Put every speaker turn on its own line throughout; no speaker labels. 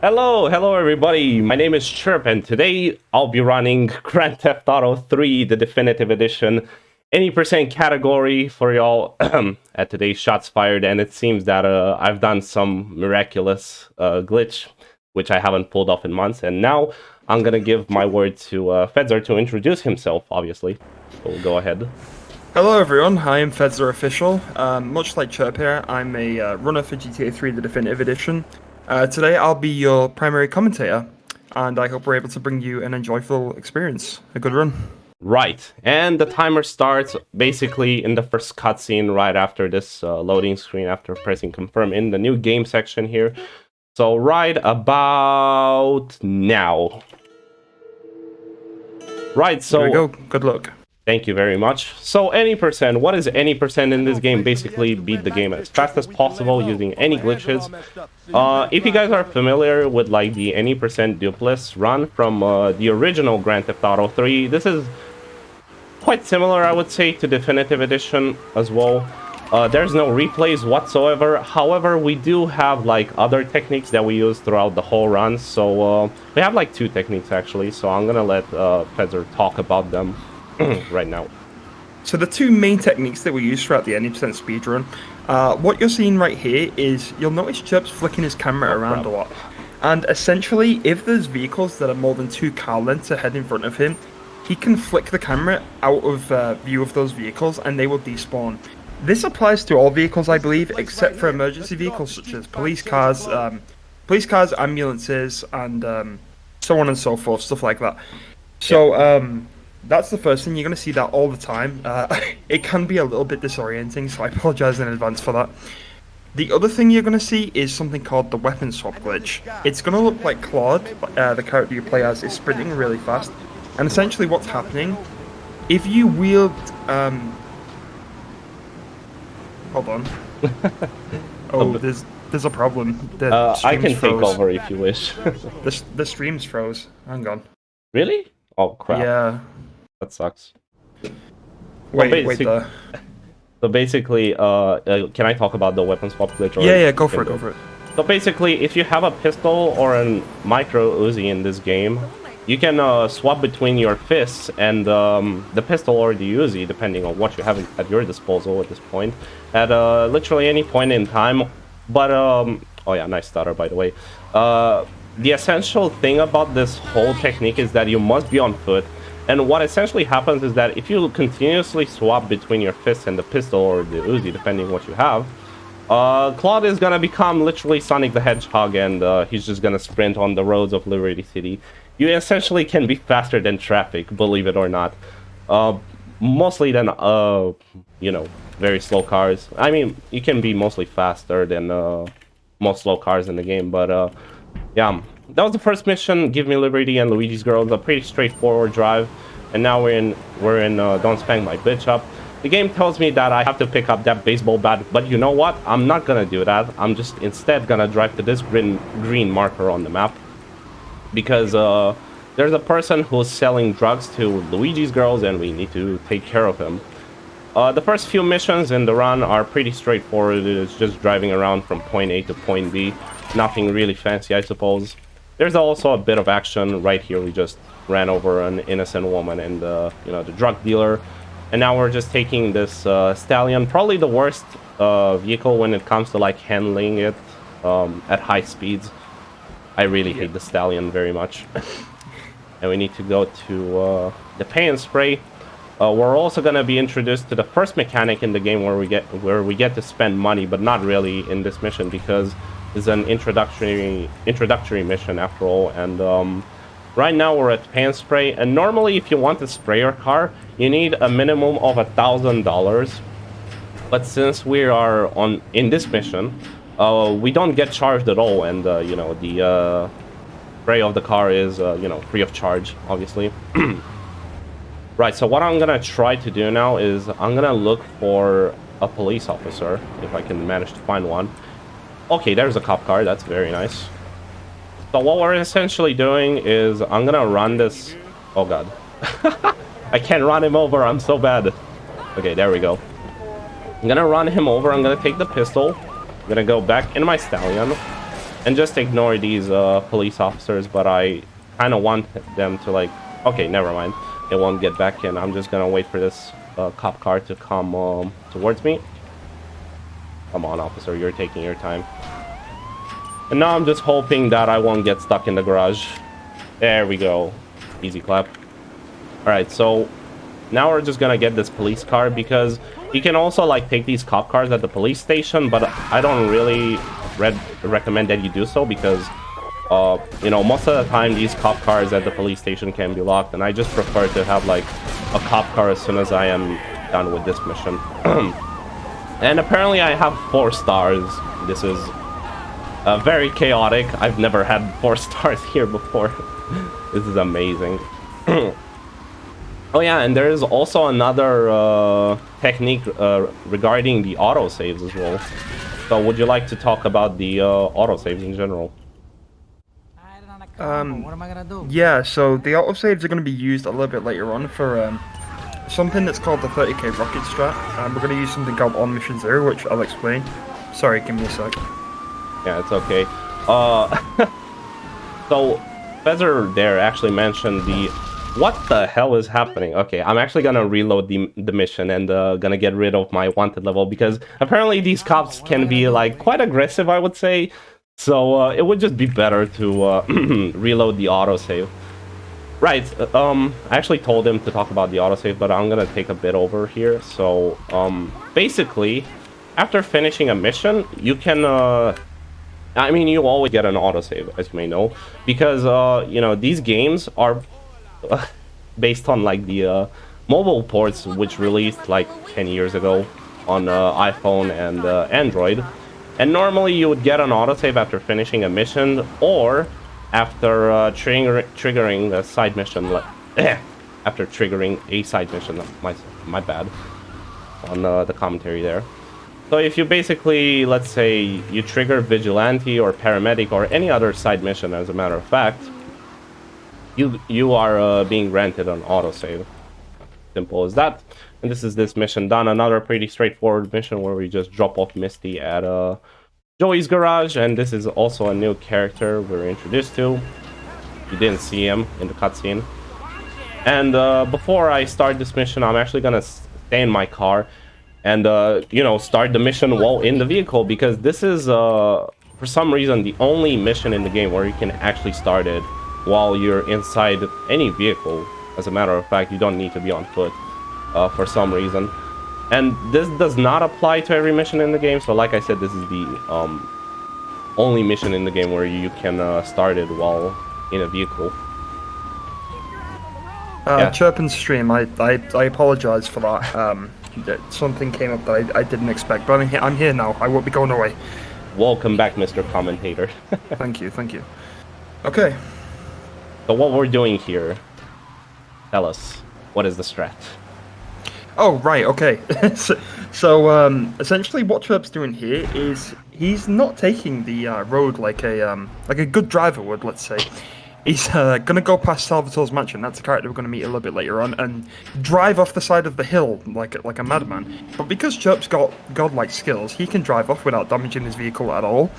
Hello everybody. My name is Chirp, and today I'll be running Grand Theft Auto 3, the definitive edition, any percent category for y'all at today's Shots Fired. And it seems that I've done some miraculous glitch, which I haven't pulled off in months. And now I'm gonna give my word to Fedzor to introduce himself, obviously. So go ahead.
Hello everyone, I am Fedzor Official. Much like Chirp here, I'm a runner for GTA 3 The Definitive Edition. Today I'll be your primary commentator, and I hope we're able to bring you an enjoyable experience. A good run.
Right, and the timer starts basically in the first cutscene right after this loading screen, after pressing confirm in the new game section here. So right about now. Right, so...
There we go, good luck.
Thank you very much. So any percent, what is any percent in this game? Basically beat the game as fast as possible using any glitches. If you guys are familiar with like the any percent duplex run from the original Grand Theft Auto 3, this is quite similar, I would say, to Definitive Edition as well. There's no replays whatsoever. However, we do have like other techniques that we use throughout the whole run. So we have like two techniques actually. So I'm gonna let Fedzor talk about them right now.
So the two main techniques that we use throughout the 80% speedrun, what you're seeing right here is, you'll notice Chirp's flicking his camera around a lot. And essentially, if there's vehicles that are more than 2 car lengths ahead in front of him, he can flick the camera out of view of those vehicles and they will despawn. This applies to all vehicles, I believe, except for emergency vehicles such as police cars, ambulances, and so on and so forth, stuff like that. So, that's the first thing. You're going to see that all the time. It can be a little bit disorienting, so I apologize in advance for that. The other thing you're going to see is something called the weapon swap glitch. It's going to look like Claude, the character you play as, is sprinting really fast. And essentially what's happening, if you wield... Hold on. Oh, there's a problem.
I can take over if you wish.
The stream's froze. Hang on.
Really? Oh crap.
Yeah.
That sucks.
Wait there.
So basically, can I talk about the weapon swap glitch? Or
Yeah, go for it.
So basically, if you have a pistol or a micro Uzi in this game, you can swap between your fists and the pistol or the Uzi, depending on what you have at your disposal at this point, at literally any point in time. But, oh yeah, nice stutter, by the way. The essential thing about this whole technique is that you must be on foot. And what essentially happens is that if you continuously swap between your fist and the pistol or the Uzi, depending on what you have, Claude is gonna become literally Sonic the Hedgehog, and he's just gonna sprint on the roads of Liberty City. You essentially can be faster than traffic, believe it or not. Mostly than, you know, very slow cars. I mean, you can be mostly faster than most slow cars in the game, but yeah. That was the first mission, Give Me Liberty and Luigi's Girls, a pretty straightforward drive. And now we're in Don't Spank My Bitch Up. The game tells me that I have to pick up that baseball bat, but you know what? I'm not gonna do that. I'm just instead gonna drive to this green marker on the map. Because there's a person who's selling drugs to Luigi's Girls and we need to take care of him. The first few missions in the run are pretty straightforward. It's just driving around from point A to point B. Nothing really fancy, I suppose. There's also a bit of action right here. We just ran over an innocent woman and you know, the drug dealer, and now we're just taking this stallion, probably the worst vehicle when it comes to like handling it at high speeds. I really hate the stallion very much. And we need to go to the pay and spray. We're also going to be introduced to the first mechanic in the game where we get to spend money, but not really in this mission because it's an introductory mission after all. And right now we're at pay and spray, and normally if you want to spray your car, you need a minimum of $1,000. But since we are in this mission, we don't get charged at all, and you know, the spray of the car is you know, free of charge, obviously. Right, so what I'm gonna try to do now is I'm gonna look for a police officer, if I can manage to find one. Okay, there's a cop car, that's very nice. So what we're essentially doing is I'm gonna run this... Oh god. I can't run him over, I'm so bad. Okay, there we go. I'm gonna run him over, I'm gonna take the pistol. I'm gonna go back in my stallion. and just ignore these police officers, but I kind of want them to like... Okay, never mind. They won't get back in. I'm just gonna wait for this cop car to come towards me. Come on, officer, you're taking your time. And now I'm just hoping that I won't get stuck in the garage. There we go. Easy clap. Alright, so now we're just gonna get this police car, because you can also like take these cop cars at the police station, but I don't really recommend that you do so, because you know, most of the time these cop cars at the police station can be locked, and I just prefer to have like a cop car as soon as I am done with this mission. And apparently I have 4 stars. This is very chaotic. I've never had 4 stars here before. This is amazing. Oh yeah, and there is also another technique regarding the autosaves as well. So would you like to talk about the autosaves in general?
What am I gonna do?
Yeah, so the autosaves are going to be used a little bit later on for something that's called the 30k rocket strat. We're going to use something called on mission 0, which I'll explain. Sorry, give me a sec.
Yeah, it's okay. So Fedzor there actually mentioned the... What the hell is happening? Okay, I'm actually gonna reload the mission and gonna get rid of my wanted level, because apparently these cops can be like quite aggressive, I would say. So it would just be better to reload the autosave. Right, I actually told him to talk about the autosave, but I'm gonna take a bit over here. So basically, after finishing a mission, you can I mean, you always get an autosave, as you may know, because you know, these games are based on like the mobile ports, which released like 10 years ago on iPhone and Android. And normally you would get an autosave after finishing a mission, or after triggering a side mission. After triggering a side mission. My bad on the commentary there. So if you basically, let's say, you trigger vigilante or paramedic or any other side mission, as a matter of fact, you are being granted an autosave. Simple as that. And this is this mission done. Another pretty straightforward mission where we just drop off Misty at Joey's garage. And this is also a new character we're introduced to. You didn't see him in the cutscene. And before I start this mission, I'm actually gonna stay in my car and you know, start the mission while in the vehicle, because this is for some reason the only mission in the game where you can actually start it while you're inside any vehicle. As a matter of fact, you don't need to be on foot for some reason. And this does not apply to every mission in the game, so like I said, this is the only mission in the game where you can start it while in a vehicle. Yeah.
Chirping stream, I apologize for that. Something came up that I didn't expect, but I'm here now. I won't be going away.
Welcome back, Mr. Commentator.
Thank you, thank you. Okay.
So what we're doing here, tell us, what is the strat?
Oh, right, okay. so essentially what Chirp's doing here is he's not taking the road like a good driver would, let's say. He's gonna go past Salvatore's mansion. That's a character we're gonna meet a little bit later on, and drive off the side of the hill like a madman. But because Chirp's got godlike skills, he can drive off without damaging his vehicle at all.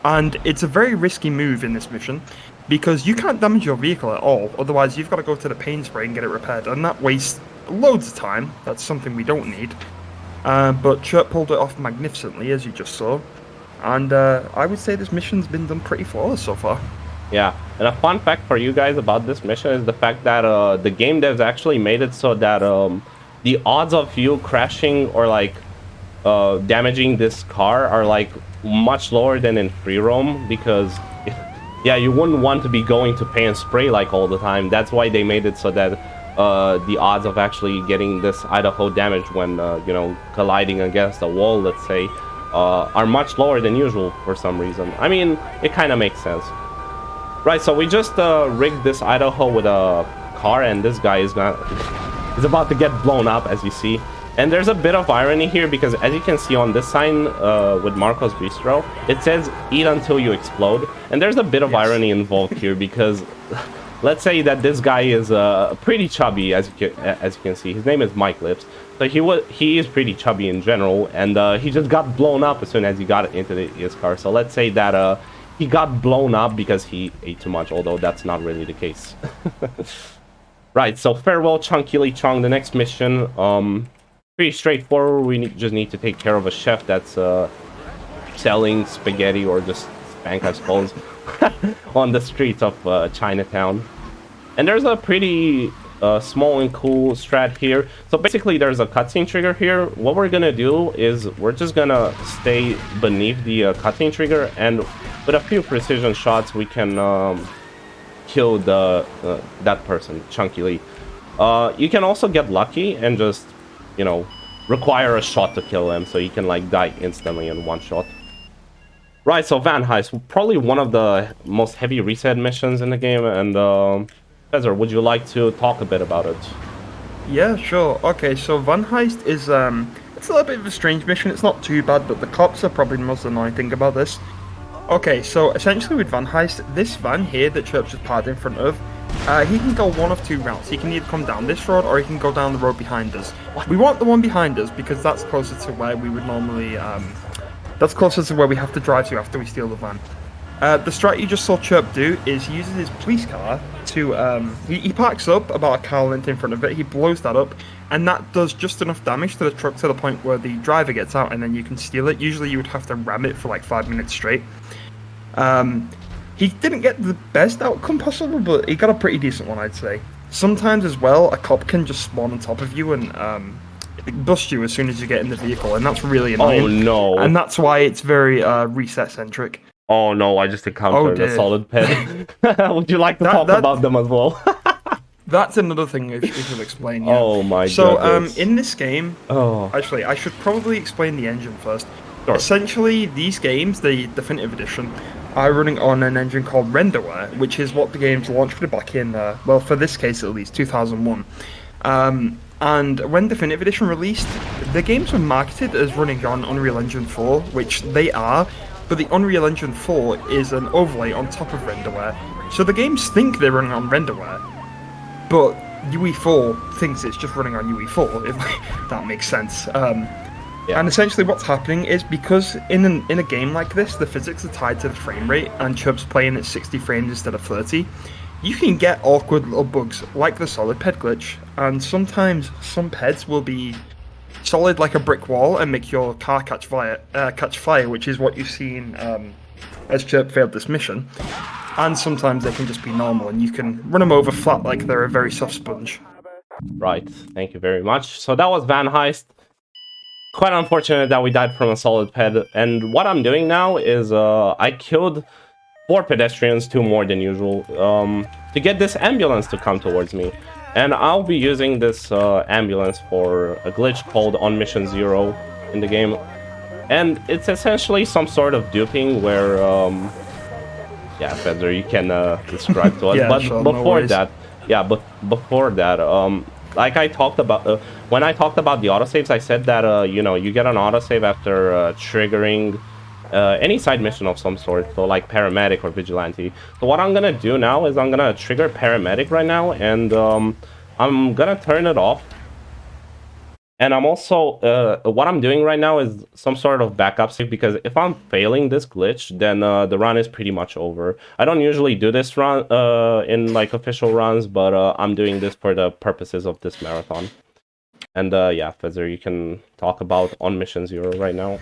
And it's a very risky move in this mission, because you can't damage your vehicle at all. Otherwise, you've got to go to the paint spray and get it repaired, and that wastes loads of time. That's something we don't need. But Chirp pulled it off magnificently, as you just saw. And I would say this mission's been done pretty flawless so far.
Yeah, and a fun fact for you guys about this mission is the fact that the game devs actually made it so that the odds of you crashing or like damaging this car are like much lower than in free roam, because yeah, you wouldn't want to be going to pay and spray like all the time. That's why they made it so that the odds of actually getting this Idaho damage when you know, colliding against a wall, let's say, are much lower than usual for some reason. I mean, it kind of makes sense. Right, so we just rigged this Idaho with a car, and this guy is about to get blown up, as you see. And there's a bit of irony here, because as you can see on this sign with Marco's Bistro, it says "Eat until you explode," and there's a bit of irony involved here, because let's say that this guy is pretty chubby, as you can see. His name is Mike Lips, so he is pretty chubby in general, and he just got blown up as soon as he got into his car. So let's say that he got blown up because he ate too much, although that's not really the case. Right, so farewell Chunky Chong. The next mission, pretty straightforward. We just need to take care of a chef that's selling spaghetti or just spank, I suppose, on the streets of Chinatown. And there's a pretty small and cool strat here. So basically there's a cutscene trigger here. What we're gonna do is we're just gonna stay beneath the cutscene trigger, and with a few precision shots we can kill that person, Chunky Lee. You can also get lucky and just, you know, require a shot to kill him, so you can like die instantly in one shot. Right, so Van Heist, probably one of the most heavy reset missions in the game, and Fedzor, would you like to talk a bit about it?
Yeah, sure. Okay, so Van Heist is it's a little bit of a strange mission. It's not too bad, but the cops are probably the most annoying thing about this. Okay, so essentially with Van Heist, this van here that Chirps just parked in front of, he can go one of two routes. He can either come down this road or he can go down the road behind us. We want the one behind us because that's closer to where we would normally, that's closer to where we have to drive to after we steal the van. The strat you just saw Chirp do is he uses his police car to, he parks up about a car length in front of it, he blows that up, and that does just enough damage to the truck to the point where the driver gets out and then you can steal it. Usually you would have to ram it for like 5 minutes straight. He didn't get the best outcome possible, but he got a pretty decent one, I'd say. Sometimes as well, a cop can just spawn on top of you and bust you as soon as you get in the vehicle, and that's really annoying.
Oh no.
And that's why it's very reset-centric.
Oh no, I just encountered a solid ped. Would you like to talk about them as well?
That's another thing I should explain. Yeah.
Oh my
so,
goodness.
in this game, actually, I should probably explain the engine first. Sure. Essentially, these games, the Definitive Edition, are running on an engine called Renderware, which is what the game's launched with back in, well, for this case at least, 2001. And when Definitive Edition released, the games were marketed as running on Unreal Engine 4, which they are, but the Unreal Engine 4 is an overlay on top of Renderware. So the games think they're running on Renderware, but UE4 thinks it's just running on UE4, if that makes sense. Yeah. And essentially what's happening is because in a game like this, the physics are tied to the frame rate, and Chub's playing at 60 frames instead of 30, you can get awkward little bugs like the solid ped glitch, and sometimes some peds will be solid like a brick wall and make your car catch fire, which is what you've seen as Chirp failed this mission. And sometimes they can just be normal, and you can run them over flat like they're a very soft sponge.
Right, thank you very much. So that was Van Heist. Quite unfortunate that we died from a solid ped, and what I'm doing now is I killed 4 pedestrians, 2 more than usual, to get this ambulance to come towards me. And I'll be using this ambulance for a glitch called On Mission 0 in the game. And it's essentially some sort of duping where, yeah, Fedzor, you can describe to us.
Yeah,
but
sure,
before
no
that, before that, like I talked about, when I talked about the autosaves, I said that, you know, you get an autosave after triggering any side mission of some sort, so like paramedic or vigilante. So what I'm gonna do now is I'm gonna trigger paramedic right now, and I'm gonna turn it off. And I'm also, what I'm doing right now is some sort of backup save, because if I'm failing this glitch, then the run is pretty much over. I don't usually do this run in like official runs, but I'm doing this for the purposes of this marathon. And yeah, Fedzor, you can talk about On Mission 0 right now.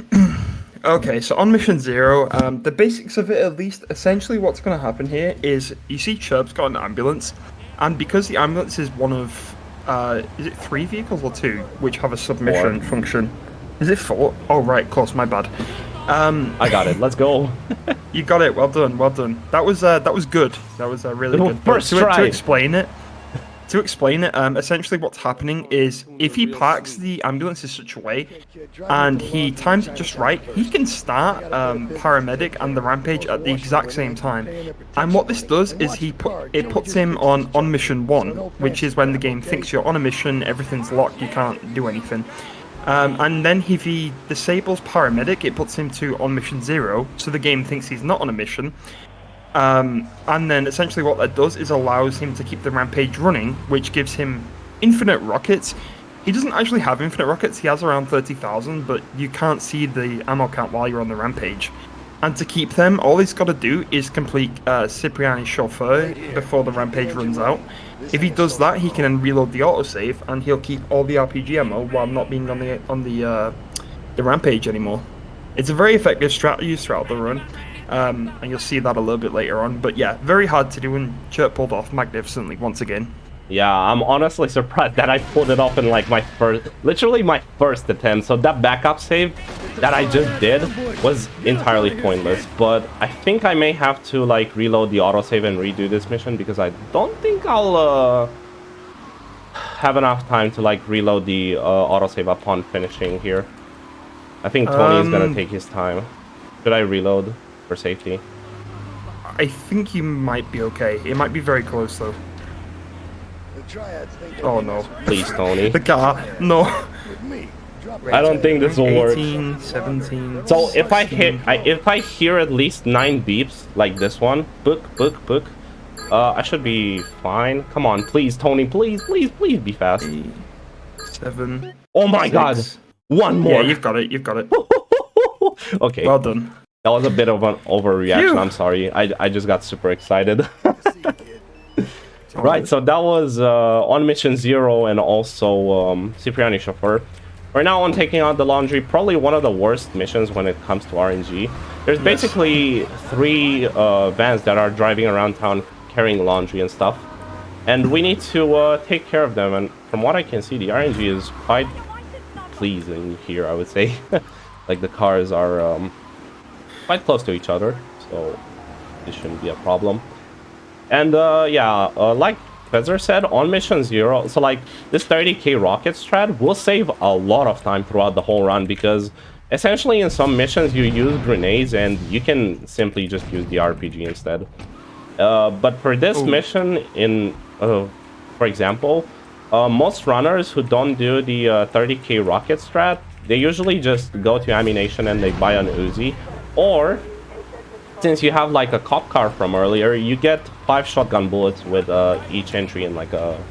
Okay, so on Mission 0, the basics of it at least, essentially what's going to happen here is you see Chirp's got an ambulance, and because the ambulance is one of, is it 3 vehicles or 2, which have a submission function? Is it 4? Oh, right, of course, my bad.
I got it, let's go.
You got it, well done, well done. That was good, that was really good.
First try.
To explain it, essentially what's happening is if he parks the ambulance in such a way and he times it just right, he can start paramedic and the rampage at the exact same time. And what this does is it puts him on mission 1, which is when the game thinks you're on a mission, everything's locked, you can't do anything. And then if he disables paramedic, it puts him on mission 0, so the game thinks he's not on a mission. And then essentially what that does is allows him to keep the rampage running, which gives him infinite rockets. He doesn't actually have infinite rockets, he has around 30,000, but you can't see the ammo count while you're on the rampage. And to keep them, all he's got to do is complete Cipriani's chauffeur before the rampage runs out. If he does that, he can then reload the autosave, and he'll keep all the RPG ammo while not being on the rampage anymore. It's a very effective strat used throughout the run, and you'll see that a little bit later on. But yeah, very hard to do, and Chirp pulled off magnificently once again.
Yeah, I'm honestly surprised that I pulled it off in like literally my first attempt. So that backup save that I just did was entirely pointless. But I think I may have to like reload the autosave and redo this mission, because I don't think I'll have enough time to like reload the autosave upon finishing here. I think Tony is gonna take his time. Should I reload for safety?
I think you might be okay. It might be very close though. Oh no.
Please, Tony.
The car. No.
I don't think this will work.
18, 17.
So if I hear at least 9 beeps like this one, book, I should be fine. Come on, please, Tony, please be fast.
8, 7.
Oh my
6.
God! One more.
Yeah, you've got it.
Okay.
Well done.
That was a bit of an overreaction.
Phew.
I'm sorry. I just got super excited. Right, so that was on mission 0 and also Cipriani chauffeur. Right now on taking out the laundry, probably one of the worst missions when it comes to RNG. There's basically 3 vans that are driving around town carrying laundry and stuff, and we need to take care of them. And from what I can see, the RNG is quite pleasing here, I would say. Like the cars are quite close to each other, so this shouldn't be a problem. And like Fedzor said, on mission 0, so like this 30k rocket strat will save a lot of time throughout the whole run, because essentially in some missions you use grenades and you can simply just use the RPG instead. But for this mission, for example, most runners who don't do the 30k rocket strat, they usually just go to ammunition and they buy an Uzi, or since you have like a cop car from earlier, you get 5 shotgun bullets with each entry in like a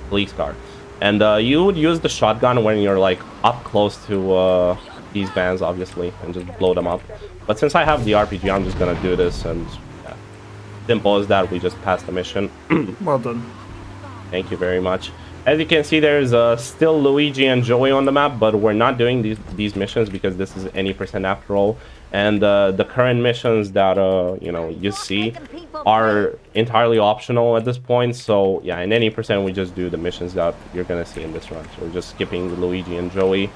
police car. And you would use the shotgun when you're like up close to these vans, obviously, and just blow them up. But since I have the RPG, I'm just gonna do this, and yeah, simple as that. We just passed the mission.
Well done.
Thank you very much. As you can see, there's still Luigi and Joey on the map, but we're not doing these missions because this is any % after all. And the current missions that you see are entirely optional at this point. So yeah, in any % we just do the missions that you're gonna see in this run. So we're just skipping Luigi and Joey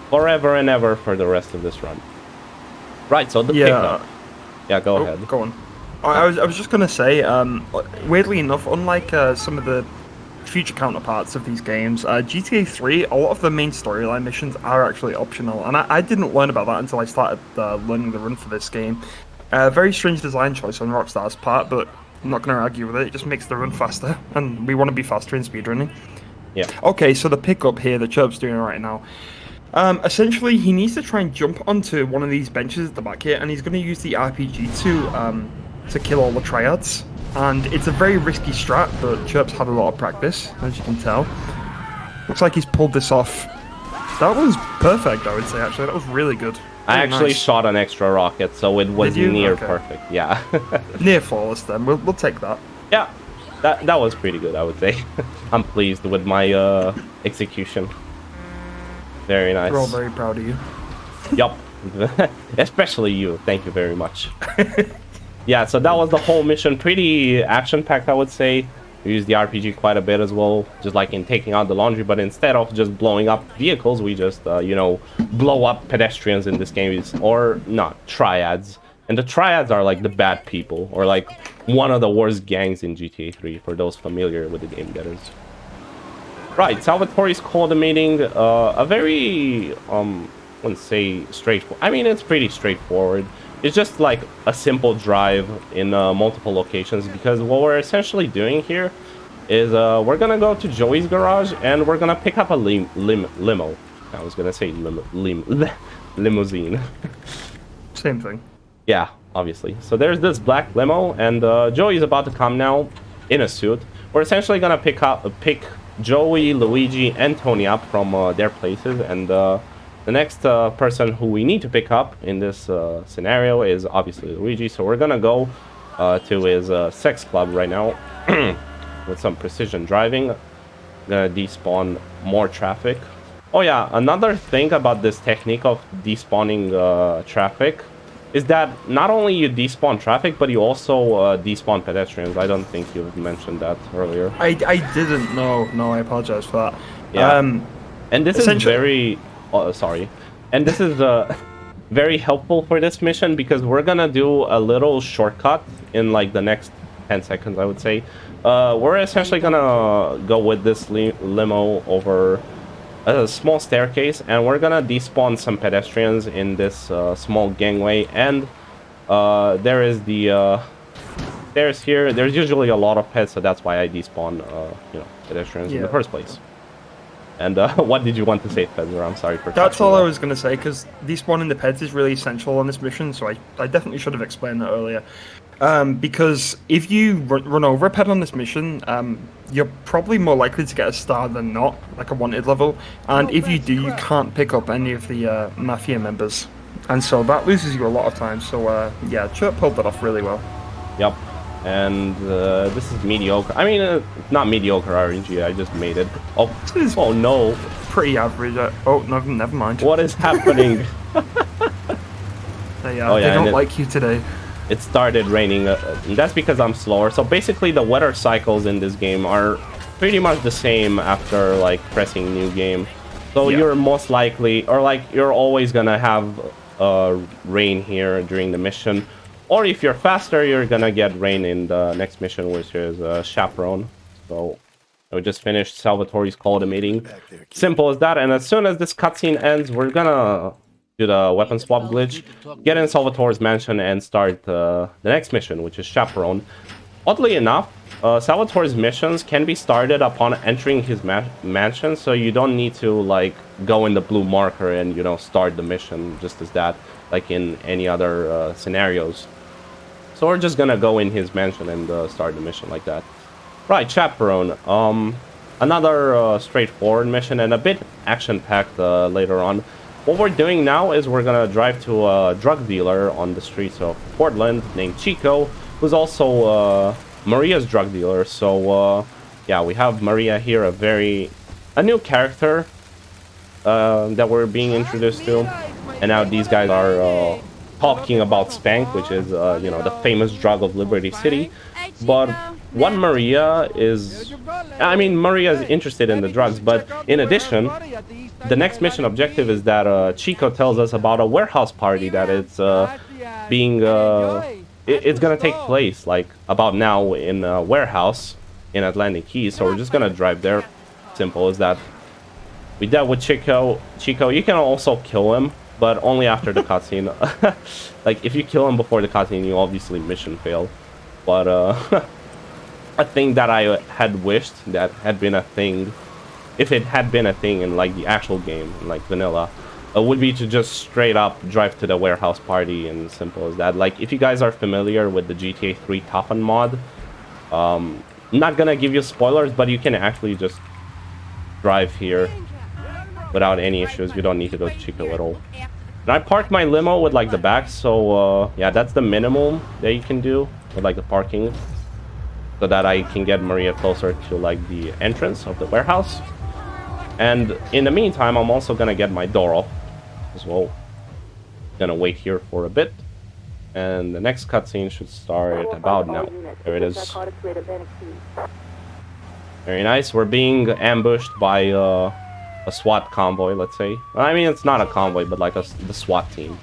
forever and ever for the rest of this run. Right. So the pickup. Yeah, go ahead.
Go on. I was just gonna say, weirdly enough, unlike some of the future counterparts of these games, GTA 3, a lot of the main storyline missions are actually optional, and I didn't learn about that until I started learning the run for this game. Very strange design choice on Rockstar's part, but I'm not going to argue with it. It just makes the run faster, and we want to be faster in speedrunning.
Yeah.
Okay, so the pickup here that Chirp's doing right now, essentially he needs to try and jump onto one of these benches at the back here, and he's going to use the RPG to kill all the triads. And it's a very risky strat, but Chirp's had a lot of practice, as you can tell. Looks like he's pulled this off. That was perfect, I would say, actually. That was really good.
I actually shot an extra rocket, so it was near perfect. Yeah.
Near flawless, then. We'll take that.
Yeah, that was pretty good, I would say. I'm pleased with my execution. Very nice.
We're all very proud of you.
Yup. Especially you. Thank you very much. Yeah, so that was the whole mission. Pretty action-packed, I would say. We used the RPG quite a bit as well, just like in taking out the laundry, but instead of just blowing up vehicles, we just, blow up pedestrians in this game, or not, triads. And the triads are like the bad people, or like one of the worst gangs in GTA 3, for those familiar with the game, that is. Right, Salvatore's called a meeting, a very, I wouldn't say straightforward, I mean, it's pretty straightforward. It's just like a simple drive in multiple locations, because what we're essentially doing here is we're gonna go to Joey's garage and we're gonna pick up a limo. I was gonna say limousine.
Same thing.
Yeah, obviously. So there's this black limo, and Joey's about to come now in a suit. We're essentially gonna pick Joey, Luigi, and Tony up from their places, and The next person who we need to pick up in this scenario is obviously Luigi, so we're gonna go to his sex club right now with some precision driving. Gonna despawn more traffic. Oh yeah, another thing about this technique of despawning traffic is that not only you despawn traffic, but you also despawn pedestrians. I don't think you mentioned that earlier.
I didn't. No, I apologize for that.
Yeah. And this is very... sorry. And this is very helpful for this mission because we're gonna do a little shortcut in like the next 10 seconds, I would say. We're essentially gonna go with this limo over a small staircase, and we're gonna despawn some pedestrians in this small gangway. And there is the stairs here. There's usually a lot of pets, so that's why I despawn pedestrians in the first place. And what did you want to say, Fedzor? I'm sorry for...
That's all I was going to say, because despawning the pets is really essential on this mission, so I definitely should have explained that earlier. Because if you run over a pet on this mission, you're probably more likely to get a star than not, like a wanted level. And if you do, you can't pick up any of the Mafia members. And so that loses you a lot of time. So yeah, Chirp pulled that off really well.
Yep. And this is mediocre. I mean, not mediocre RNG. I just made it. Oh no!
Pretty average. Oh no, never mind.
What is happening?
They don't like you today.
It started raining. That's because I'm slower. So basically, the weather cycles in this game are pretty much the same after like pressing new game. So you're most likely, or like you're always gonna have rain here during the mission. Or if you're faster, you're gonna get rain in the next mission, which is Chaperone. So we just finished Salvatore's call to meeting. Simple as that. And as soon as this cutscene ends, we're gonna do the weapon swap glitch, get in Salvatore's mansion, and start the next mission, which is Chaperone. Oddly enough, Salvatore's missions can be started upon entering his mansion, so you don't need to like go in the blue marker and start the mission just as that, like in any other scenarios. So we're just gonna go in his mansion and start the mission like that. Right, Chaperone. Another straightforward mission and a bit action-packed later on. What we're doing now is we're gonna drive to a drug dealer on the streets of Portland named Chico, who's also Maria's drug dealer. So yeah, we have Maria here, a new character that we're being introduced to, and now these guys are talking about Spank, which is the famous drug of Liberty City. But what Maria is, Maria is interested in the drugs, but in addition, the next mission objective is that Chico tells us about a warehouse party that it's it's gonna take place like about now in a warehouse in Atlantic Keys. So we're just gonna drive there. Simple as that. We dealt with Chico. You can also kill him, but only after the cutscene. Like, if you kill him before the cutscene, you obviously mission failed. But a thing that I had wished that had been a thing, if it had been a thing in like the actual game, like vanilla, would be to just straight up drive to the warehouse party, and simple as that. Like, if you guys are familiar with the GTA 3 Toughen mod, not gonna give you spoilers, but you can actually just drive here without any issues. You don't need to go to Chico at all. And I parked my limo with like the back, so yeah, that's the minimum that you can do with like the parking, so that I can get Maria closer to like the entrance of the warehouse. And in the meantime, I'm also gonna get my door off as well. Gonna wait here for a bit, and the next cutscene should start about now. There it is. Very nice. We're being ambushed by a SWAT convoy, let's say. I mean, it's not a convoy, but like the SWAT team.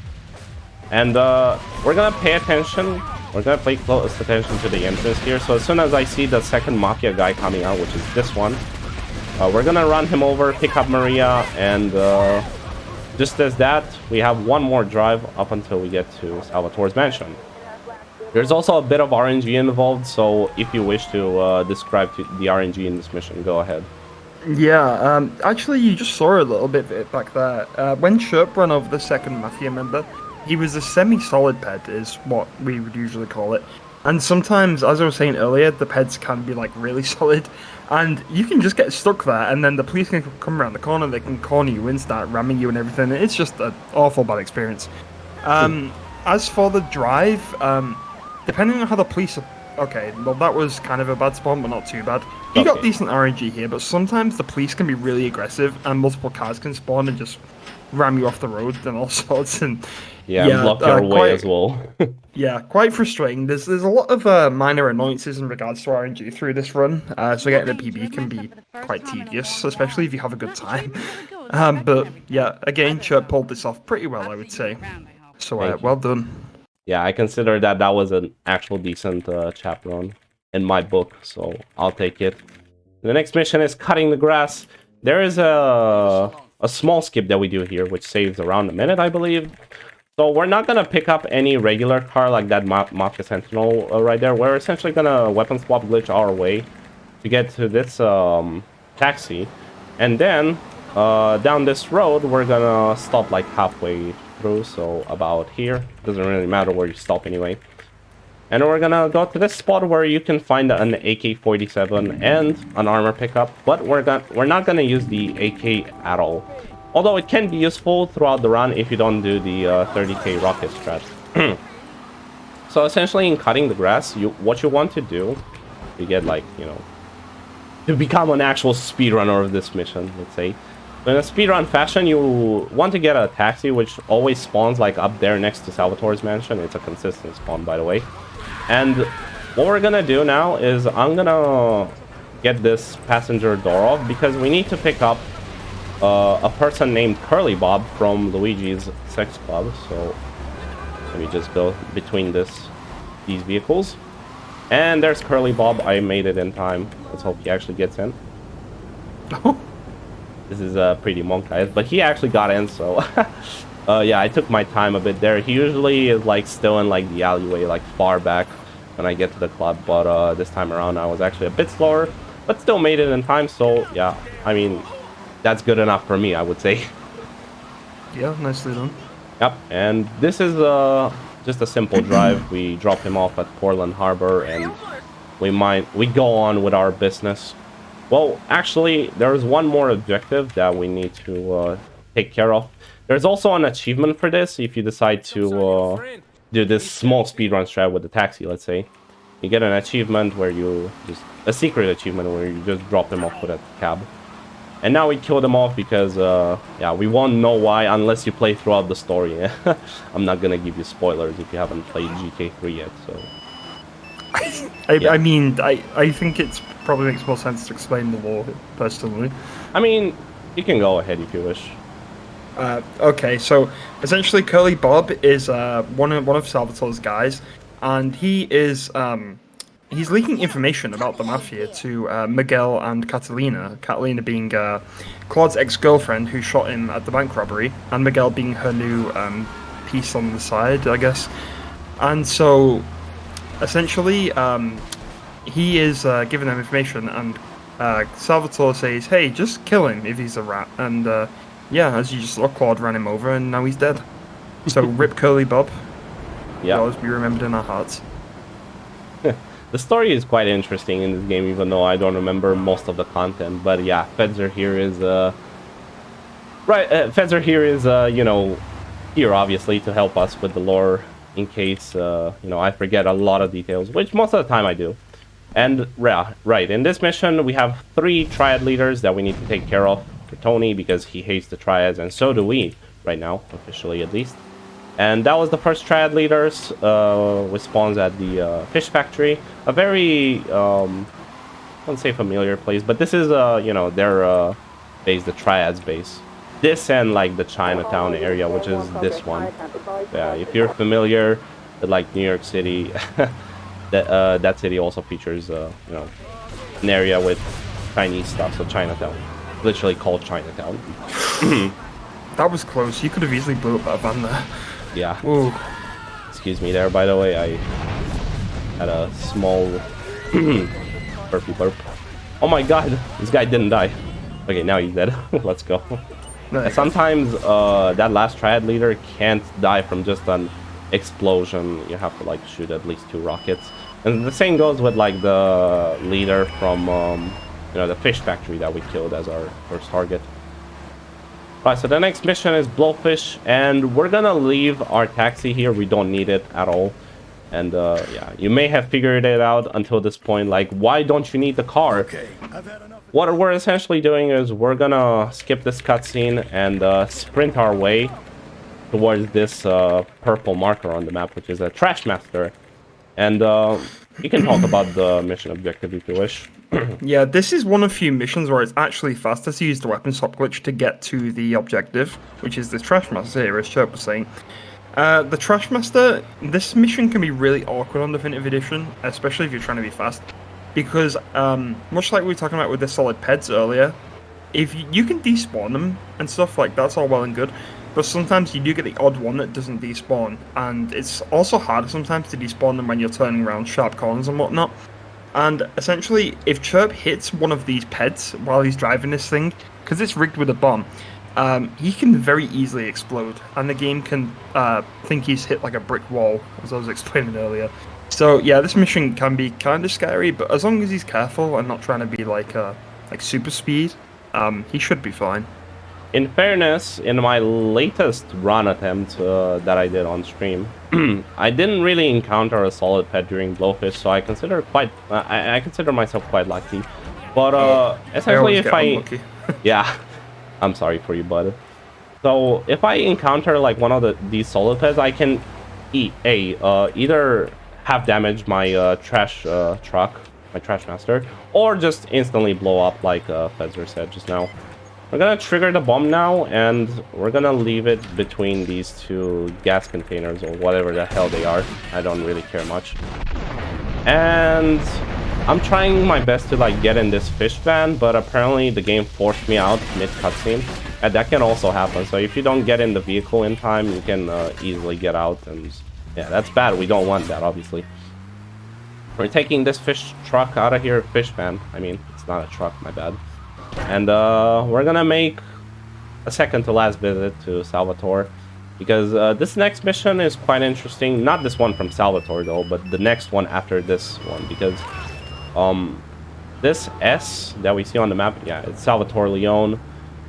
And we're gonna pay attention. We're gonna pay close attention to the entrance here. So as soon as I see the second Mafia guy coming out, which is this one, we're gonna run him over, pick up Maria, and just as that, we have one more drive up until we get to Salvatore's mansion. There's also a bit of RNG involved, so if you wish to describe the RNG in this mission, go ahead.
Yeah, actually, you just saw a little bit of it back there. When Chirp ran over the second Mafia member, he was a semi-solid pet, is what we would usually call it. And sometimes, as I was saying earlier, the peds can be like really solid, and you can just get stuck there, and then the police can come around the corner, they can corner you and start ramming you and everything. It's just an awful bad experience. As for the drive, depending on how the police are, okay, well that was kind of a bad spawn, but not too bad. You got decent RNG here, but sometimes the police can be really aggressive, and multiple cars can spawn and just ram you off the road and all sorts. And
block your way as well.
yeah, quite frustrating. There's a lot of minor annoyances in regards to RNG through this run, so getting a PB can be quite tedious, especially if you have a good time. But yeah, again, Chirp pulled this off pretty well, I would say. So well done.
Yeah, I consider that was an actual decent chap run in my book, so I'll take it. The next mission is cutting the grass. There is a small skip that we do here, which saves around a minute, I believe. So we're not gonna pick up any regular car like that Mafia Sentinel right there. We're essentially gonna weapon swap glitch our way to get to this taxi, and then down this road we're gonna stop like halfway through, so about here. Doesn't really matter where you stop anyway. And we're gonna go to this spot where you can find an AK-47 and an armor pickup, but we're not gonna use the AK at all. Although it can be useful throughout the run if you don't do the 30k rocket strat. So essentially in cutting the grass, what you want to do, you get like, you know, to become an actual speedrunner of this mission, let's say. In a speedrun fashion, you want to get a taxi, which always spawns like up there next to Salvatore's mansion. It's a consistent spawn, by the way. And what we're gonna do now is I'm gonna get this passenger door off because we need to pick up a person named Curly Bob from Luigi's Sex Club. So let me just go between these vehicles. And there's Curly Bob. I made it in time. Let's hope he actually gets in. This is pretty monk, guys, but he actually got in, so yeah, I took my time a bit there. He usually is like still in like the alleyway, like far back when I get to the club, but this time around I was actually a bit slower, but still made it in time. So yeah, I mean, that's good enough for me, I would say.
Yeah, nicely done.
Yep, and this is just a simple drive. We drop him off at Portland Harbor, and we go on with our business. Well, actually, there's one more objective that we need to take care of. There's also an achievement for this if you decide to do this small speedrun strat with the taxi, let's say. You get an achievement where a secret achievement where you just drop them off with a cab. And now we killed them off because, yeah, we won't know why unless you play throughout the story. I'm not gonna give you spoilers if you haven't played GK3 yet, so...
I mean, I think it probably makes more sense to explain the lore, personally.
I mean, you can go ahead if you wish.
Okay, so essentially Curly Bob is one of Salvatore's guys, and he is he's leaking information about the Mafia to Miguel and Catalina. Catalina being Claude's ex-girlfriend who shot him at the bank robbery, and Miguel being her new piece on the side, I guess. And so essentially, he is giving them information, and Salvatore says, "Hey, just kill him if he's a rat." And yeah, as you just saw, Claude ran him over, and now he's dead. So rip Curly Bob.
Yeah,
he'll always be remembered in our hearts.
The story is quite interesting in this game, even though I don't remember most of the content. But yeah, Fedzor here is Fedzor here is you know, here obviously to help us with the lore in case you know, I forget a lot of details, which most of the time I do. And right, in this mission we have 3 triad leaders that we need to take care of for Tony because he hates the triads, and so do we right now, officially at least. And that was the first triad leaders, which spawns at the fish factory, a very I wouldn't say familiar place, but this is you know, their base, the triads base. This and like the Chinatown area, which is this one. Yeah, if you're familiar with like New York City, that city also features you know, an area with Chinese stuff, so Chinatown, literally called Chinatown.
That was close. You could have easily blew up that van there.
Yeah.
Ooh.
Excuse me there, by the way, I had a small burpy burp. Oh my god, this guy didn't die. Okay, now he's dead. Let's go. Sometimes that last triad leader can't die from just an explosion, you have to like shoot at least 2 rockets. And the same goes with like the leader from you know, the fish factory that we killed as our first target. Alright, so the next mission is Blowfish, and we're gonna leave our taxi here. We don't need it at all. And yeah, you may have figured it out until this point, like, why don't you need the car?
Okay, I've had enough.
What we're essentially doing is we're gonna skip this cutscene and sprint our way towards this purple marker on the map, which is a Trash Master. And you can talk about the mission objective if you wish.
Yeah, this is one of few missions where it's actually faster to use the weapon swap glitch to get to the objective, which is the Trash Master here, as Chirp was saying. The Trash Master, this mission can be really awkward on Definitive Edition, especially if you're trying to be fast. Because, much like we were talking about with the solid peds earlier, if you can despawn them and stuff, like, that's all well and good, but sometimes you do get the odd one that doesn't despawn, and it's also harder sometimes to despawn them when you're turning around sharp corners and whatnot. And essentially, if Chirp hits one of these peds while he's driving this thing, because it's rigged with a bomb, he can very easily explode, and the game can think he's hit like a brick wall, as I was explaining earlier. So yeah, this mission can be kind of scary, but as long as he's careful and not trying to be like super speed, he should be fine.
In fairness, in my latest run attempt that I did on stream, I didn't really encounter a solid pet during Blowfish, so I consider I consider myself quite lucky. But essentially, if yeah, I'm sorry for you, bud. So if I encounter like one of these solid pets, I can either have damaged my trash truck, my Trash Master, or just instantly blow up like Fedzor said just now. We're gonna trigger the bomb now, and we're gonna leave it between these 2 gas containers, or whatever the hell they are. I don't really care much. And I'm trying my best to like get in this fish van, but apparently the game forced me out mid-cutscene. And that can also happen, so if you don't get in the vehicle in time, you can easily get out, and yeah, that's bad. We don't want that, obviously. We're taking this fish truck out of here, fish van. I mean, it's not a truck, my bad. And we're gonna make a second to last visit to Salvatore, because this next mission is quite interesting. Not this one from Salvatore though, but the next one after this one, because this S that we see on the map, yeah, it's Salvatore Leone,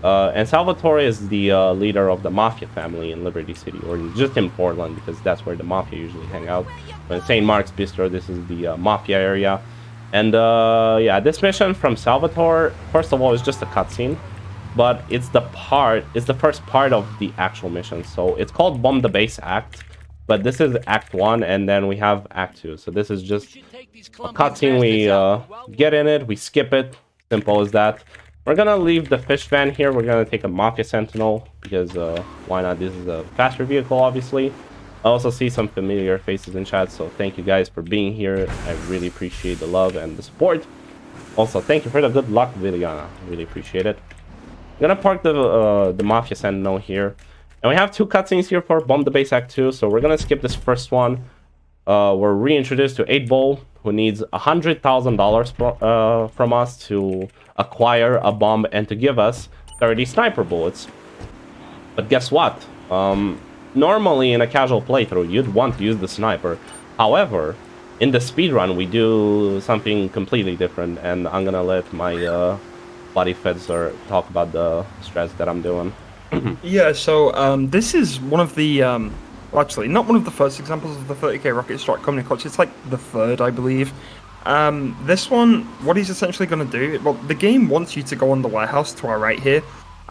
and Salvatore is the leader of the Mafia family in Liberty City, or just in Portland, because that's where the Mafia usually hang out. But in St. Mark's Bistro, this is the Mafia area. And yeah, this mission from Salvatore, first of all, is just a cutscene, but it's the first part of the actual mission. So it's called Bomb the Base Act, but this is Act 1, and then we have Act 2. So this is just a cutscene. We get in it, we skip it, simple as that. We're gonna leave the fish van here. We're gonna take a Mafia Sentinel, because why not? This is a faster vehicle, obviously. I also see some familiar faces in chat, so thank you guys for being here. I really appreciate the love and the support. Also, thank you for the good luck, Viviana. Really appreciate it. I'm gonna park the Mafia Sentinel here. And we have 2 cutscenes here for Bomb the Base Act 2, so we're gonna skip this first one. We're reintroduced to 8-Ball, who needs $100,000 from us to acquire a bomb and to give us 30 sniper bullets. But guess what? Normally in a casual playthrough, you'd want to use the sniper. However, in the speedrun, we do something completely different, and I'm gonna let my buddy Fedzor talk about the strats that I'm doing.
Yeah, so this is one of the, actually, not one of the first examples of the 30k rocket strat coming across. It's like the 3rd, I believe. This one, what he's essentially going to do, well, the game wants you to go on the warehouse to our right here,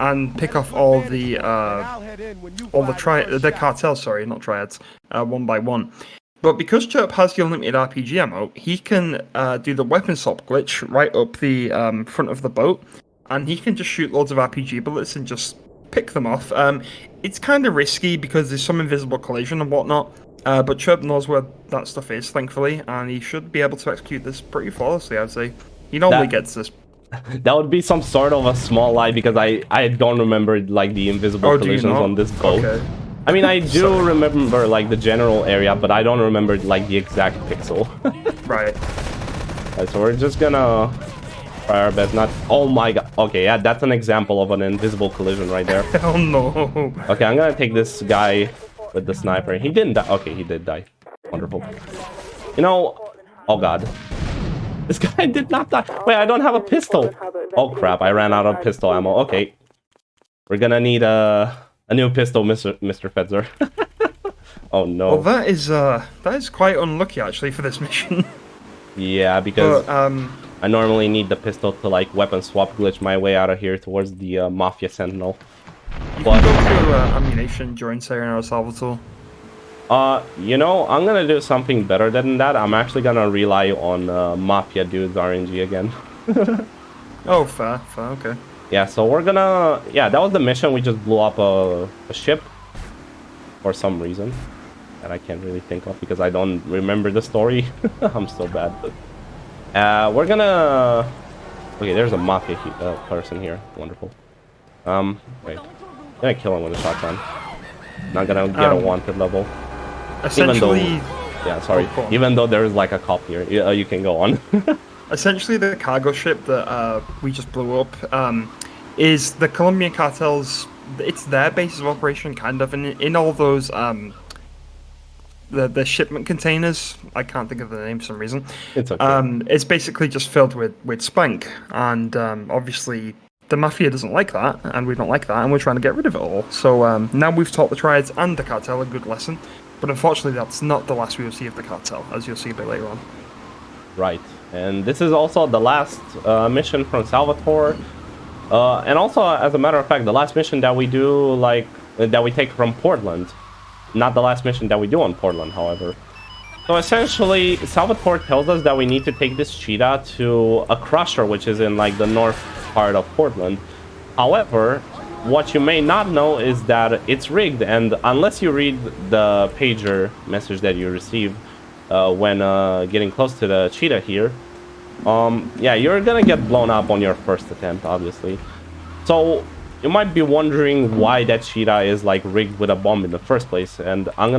and pick off all the cartels, sorry, not triads, one by one. But because Chirp has the unlimited RPG ammo, he can do the weapon swap glitch right up the front of the boat, and he can just shoot loads of RPG bullets and just pick them off. It's kind of risky because there's some invisible collision and whatnot, but Chirp knows where that stuff is, thankfully, and he should be able to execute this pretty flawlessly, I'd say. He normally gets this.
That would be some sort of a small lie, because I don't remember like the invisible collisions on this boat. Okay. I mean, I do remember like the general area, but I don't remember like the exact pixel.
Right.
So we're just gonna try our best not... Oh my god. Okay, yeah, that's an example of an invisible collision right there.
Hell no.
Okay, I'm gonna take this guy with the sniper. He didn't die. Okay, he did die. Wonderful. You know, oh god. This guy did not die. Wait, I don't have a pistol. Oh crap, I ran out of pistol ammo. Okay. We're gonna need a new pistol, Mr. Fedzor. Oh no.
Well, that is quite unlucky actually for this mission.
Yeah, because
But,
I normally need the pistol to like weapon swap glitch my way out of here towards the Mafia Sentinel.
you
But
can go to ammunition during Sayonara Salvatore.
you know, I'm gonna do something better than that. I'm actually gonna rely on Mafia Dude's RNG again.
Oh, fair, okay.
Yeah, so we're gonna... Yeah, that was the mission. We just blew up a ship for some reason that I can't really think of because I don't remember the story. I'm so bad. We're gonna... Okay, there's a Mafia person here. Wonderful. Wait. I'm gonna kill him with a shotgun. Not gonna get a wanted level.
Essentially...
Even though, yeah, sorry.
Oh,
Even though there's like a cop here. You can go on.
Essentially, the cargo ship that we just blew up is the Colombian cartels. It's their basis of operation, kind of, and in all those the shipment containers. I can't think of the name for some reason.
It's okay.
It's basically just filled with spank, and obviously the mafia doesn't like that, and we don't like that, and we're trying to get rid of it all. So now we've taught the triads and the cartel a good lesson, but unfortunately, that's not the last we will see of the cartel, as you'll see a bit later on.
Right. And this is also the last mission from Salvatore. And also, as a matter of fact, the last mission that we do, like, that we take from Portland. Not the last mission that we do on Portland, however. So essentially, Salvatore tells us that we need to take this cheetah to a crusher, which is in, like, the north part of Portland. However, what you may not know is that it's rigged, and unless you read the pager message that you receive, when getting close to the cheetah here, yeah, you're gonna get blown up on your first attempt, obviously. So you might be wondering why that cheetah is like rigged with a bomb in the first place, and I'm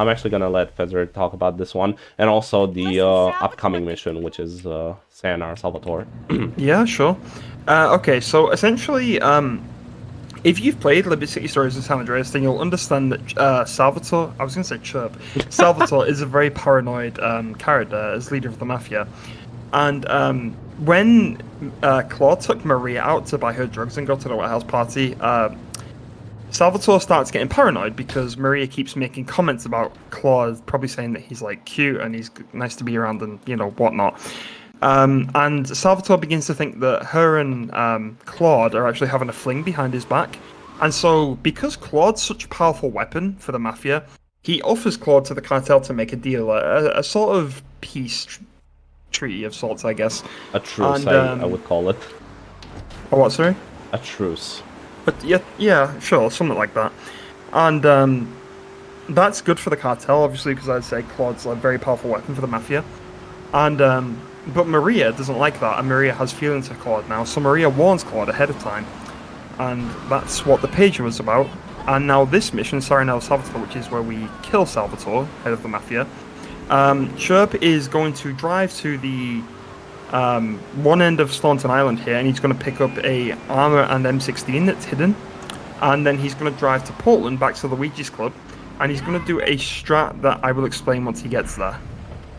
actually gonna let Fedzor talk about this one, and also the upcoming mission, which is Sayonara Salvatore.
Yeah, sure. Okay, so essentially, if you've played Liberty City Stories in San Andreas, then you'll understand that Salvatore, I was going to say Chirp, Salvatore is a very paranoid character as leader of the Mafia. And when Claude took Maria out to buy her drugs and go to the White House party, Salvatore starts getting paranoid because Maria keeps making comments about Claude, probably saying that he's like cute and he's nice to be around and, you know, whatnot. And Salvatore begins to think that her and Claude are actually having a fling behind his back. And so, because Claude's such a powerful weapon for the Mafia, he offers Claude to the cartel to make a deal, a sort of peace treaty of sorts, I guess.
A truce,
And,
I would call it.
Oh, what, sorry?
A truce.
But yeah, sure, something like that. And that's good for the cartel, obviously, because I'd say Claude's a very powerful weapon for the Mafia. And but Maria doesn't like that, and Maria has feelings for Claude now, so Maria warns Claude ahead of time. And that's what the pager was about. And now this mission, Sayonara Salvatore, which is where we kill Salvatore, head of the Mafia, Chirp is going to drive to the one end of Staunton Island here, and he's going to pick up a armor and M16 that's hidden. And then he's going to drive to Portland, back to Luigi's Club, and he's going to do a strat that I will explain once he gets there.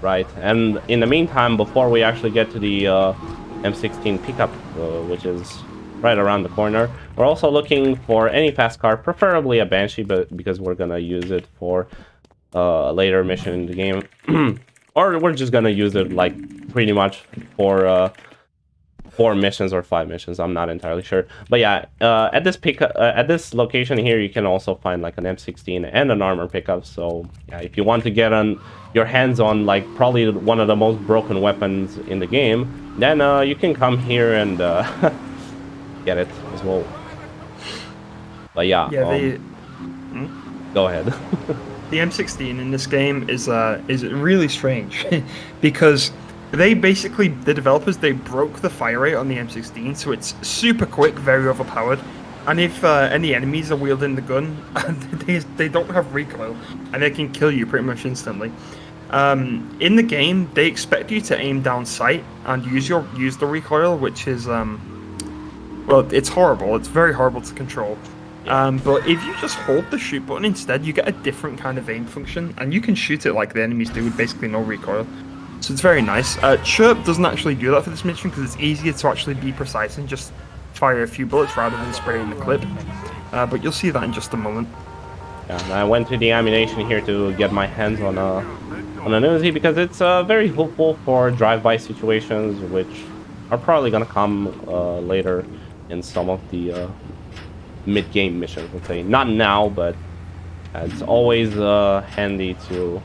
Right, and in the meantime, before we actually get to the M16 pickup, which is right around the corner, we're also looking for any fast car, preferably a Banshee, but because we're gonna use it for a later mission in the game, or we're just gonna use it like pretty much for 4 missions or 5 missions. I'm not entirely sure, but yeah, at this location here, you can also find like an M16 and an armor pickup. So yeah, if you want to get your hands on like probably one of the most broken weapons in the game, then you can come here and get it as well. But yeah, go ahead.
The M16 in this game is really strange because the developers, they broke the fire rate on the M16, so it's super quick, very overpowered. And if any enemies are wielding the gun, they don't have recoil, and they can kill you pretty much instantly. In the game, they expect you to aim down sight and use the recoil, which is well, it's horrible. It's very horrible to control. But if you just hold the shoot button instead, you get a different kind of aim function, and you can shoot it like the enemies do with basically no recoil. So it's very nice. Chirp doesn't actually do that for this mission because it's easier to actually be precise and just fire a few bullets rather than spraying the clip. But you'll see that in just a moment.
Yeah, and I went to the ammunition here to get my hands on an Uzi because it's very helpful for drive-by situations, which are probably gonna come later in some of the mid-game missions, let's say. Not now, but it's always handy to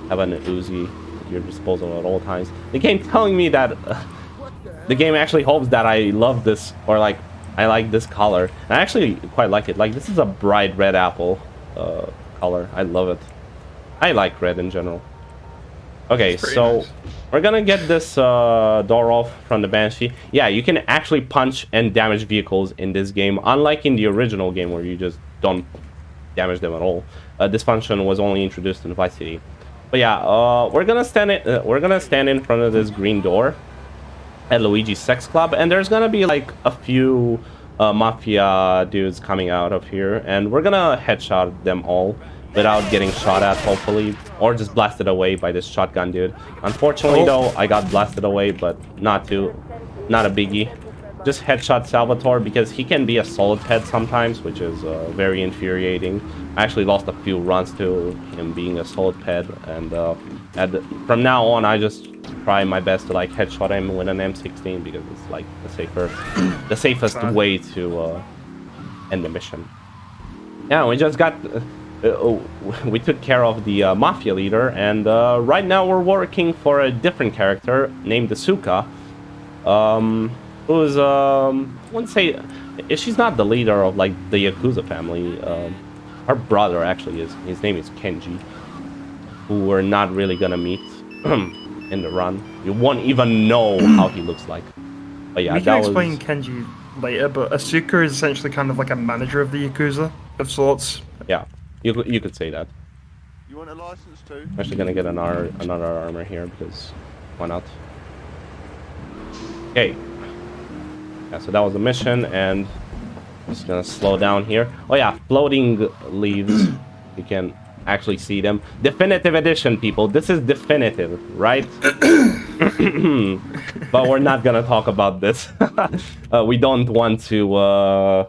have an Uzi at your disposal at all times. The game telling me that the game actually hopes that I love this, or like I like this color. I actually quite like it. Like, this is a bright red apple color. I love it. I like red in general. Okay, so nice. We're gonna get this door off from the Banshee. Yeah, you can actually punch and damage vehicles in this game, unlike in the original game where you just don't damage them at all. This function was only introduced in Vice City. But yeah, we're gonna stand in front of this green door at Luigi's Sex Club, and there's gonna be like a few mafia dudes coming out of here, and we're gonna headshot them all without getting shot at, hopefully, or just blasted away by this shotgun dude. Unfortunately, though, I got blasted away, but not a biggie. Just headshot Salvatore because he can be a solid head sometimes, which is very infuriating. I actually lost a few runs to him being a solid head, and from now on, I just try my best to like headshot him with an M16 because it's like the safest way to end the mission. Yeah, we just got. We took care of the mafia leader, and right now we're working for a different character named Asuka, who's I wouldn't say she's not the leader of like the Yakuza family. Her brother actually is. His name is Kenji, who we're not really gonna meet in the run. You won't even know how he looks like. But yeah,
we can explain Kenji later, but Asuka is essentially kind of like a manager of the Yakuza of sorts.
Yeah. You could say that.
You want a license too?
I'm actually gonna get another armor here because why not? Okay. Yeah, so that was the mission, and I'm just gonna slow down here. Oh yeah, floating leaves. You can actually see them. Definitive edition, people. This is definitive, right? But we're not gonna talk about this. We don't want to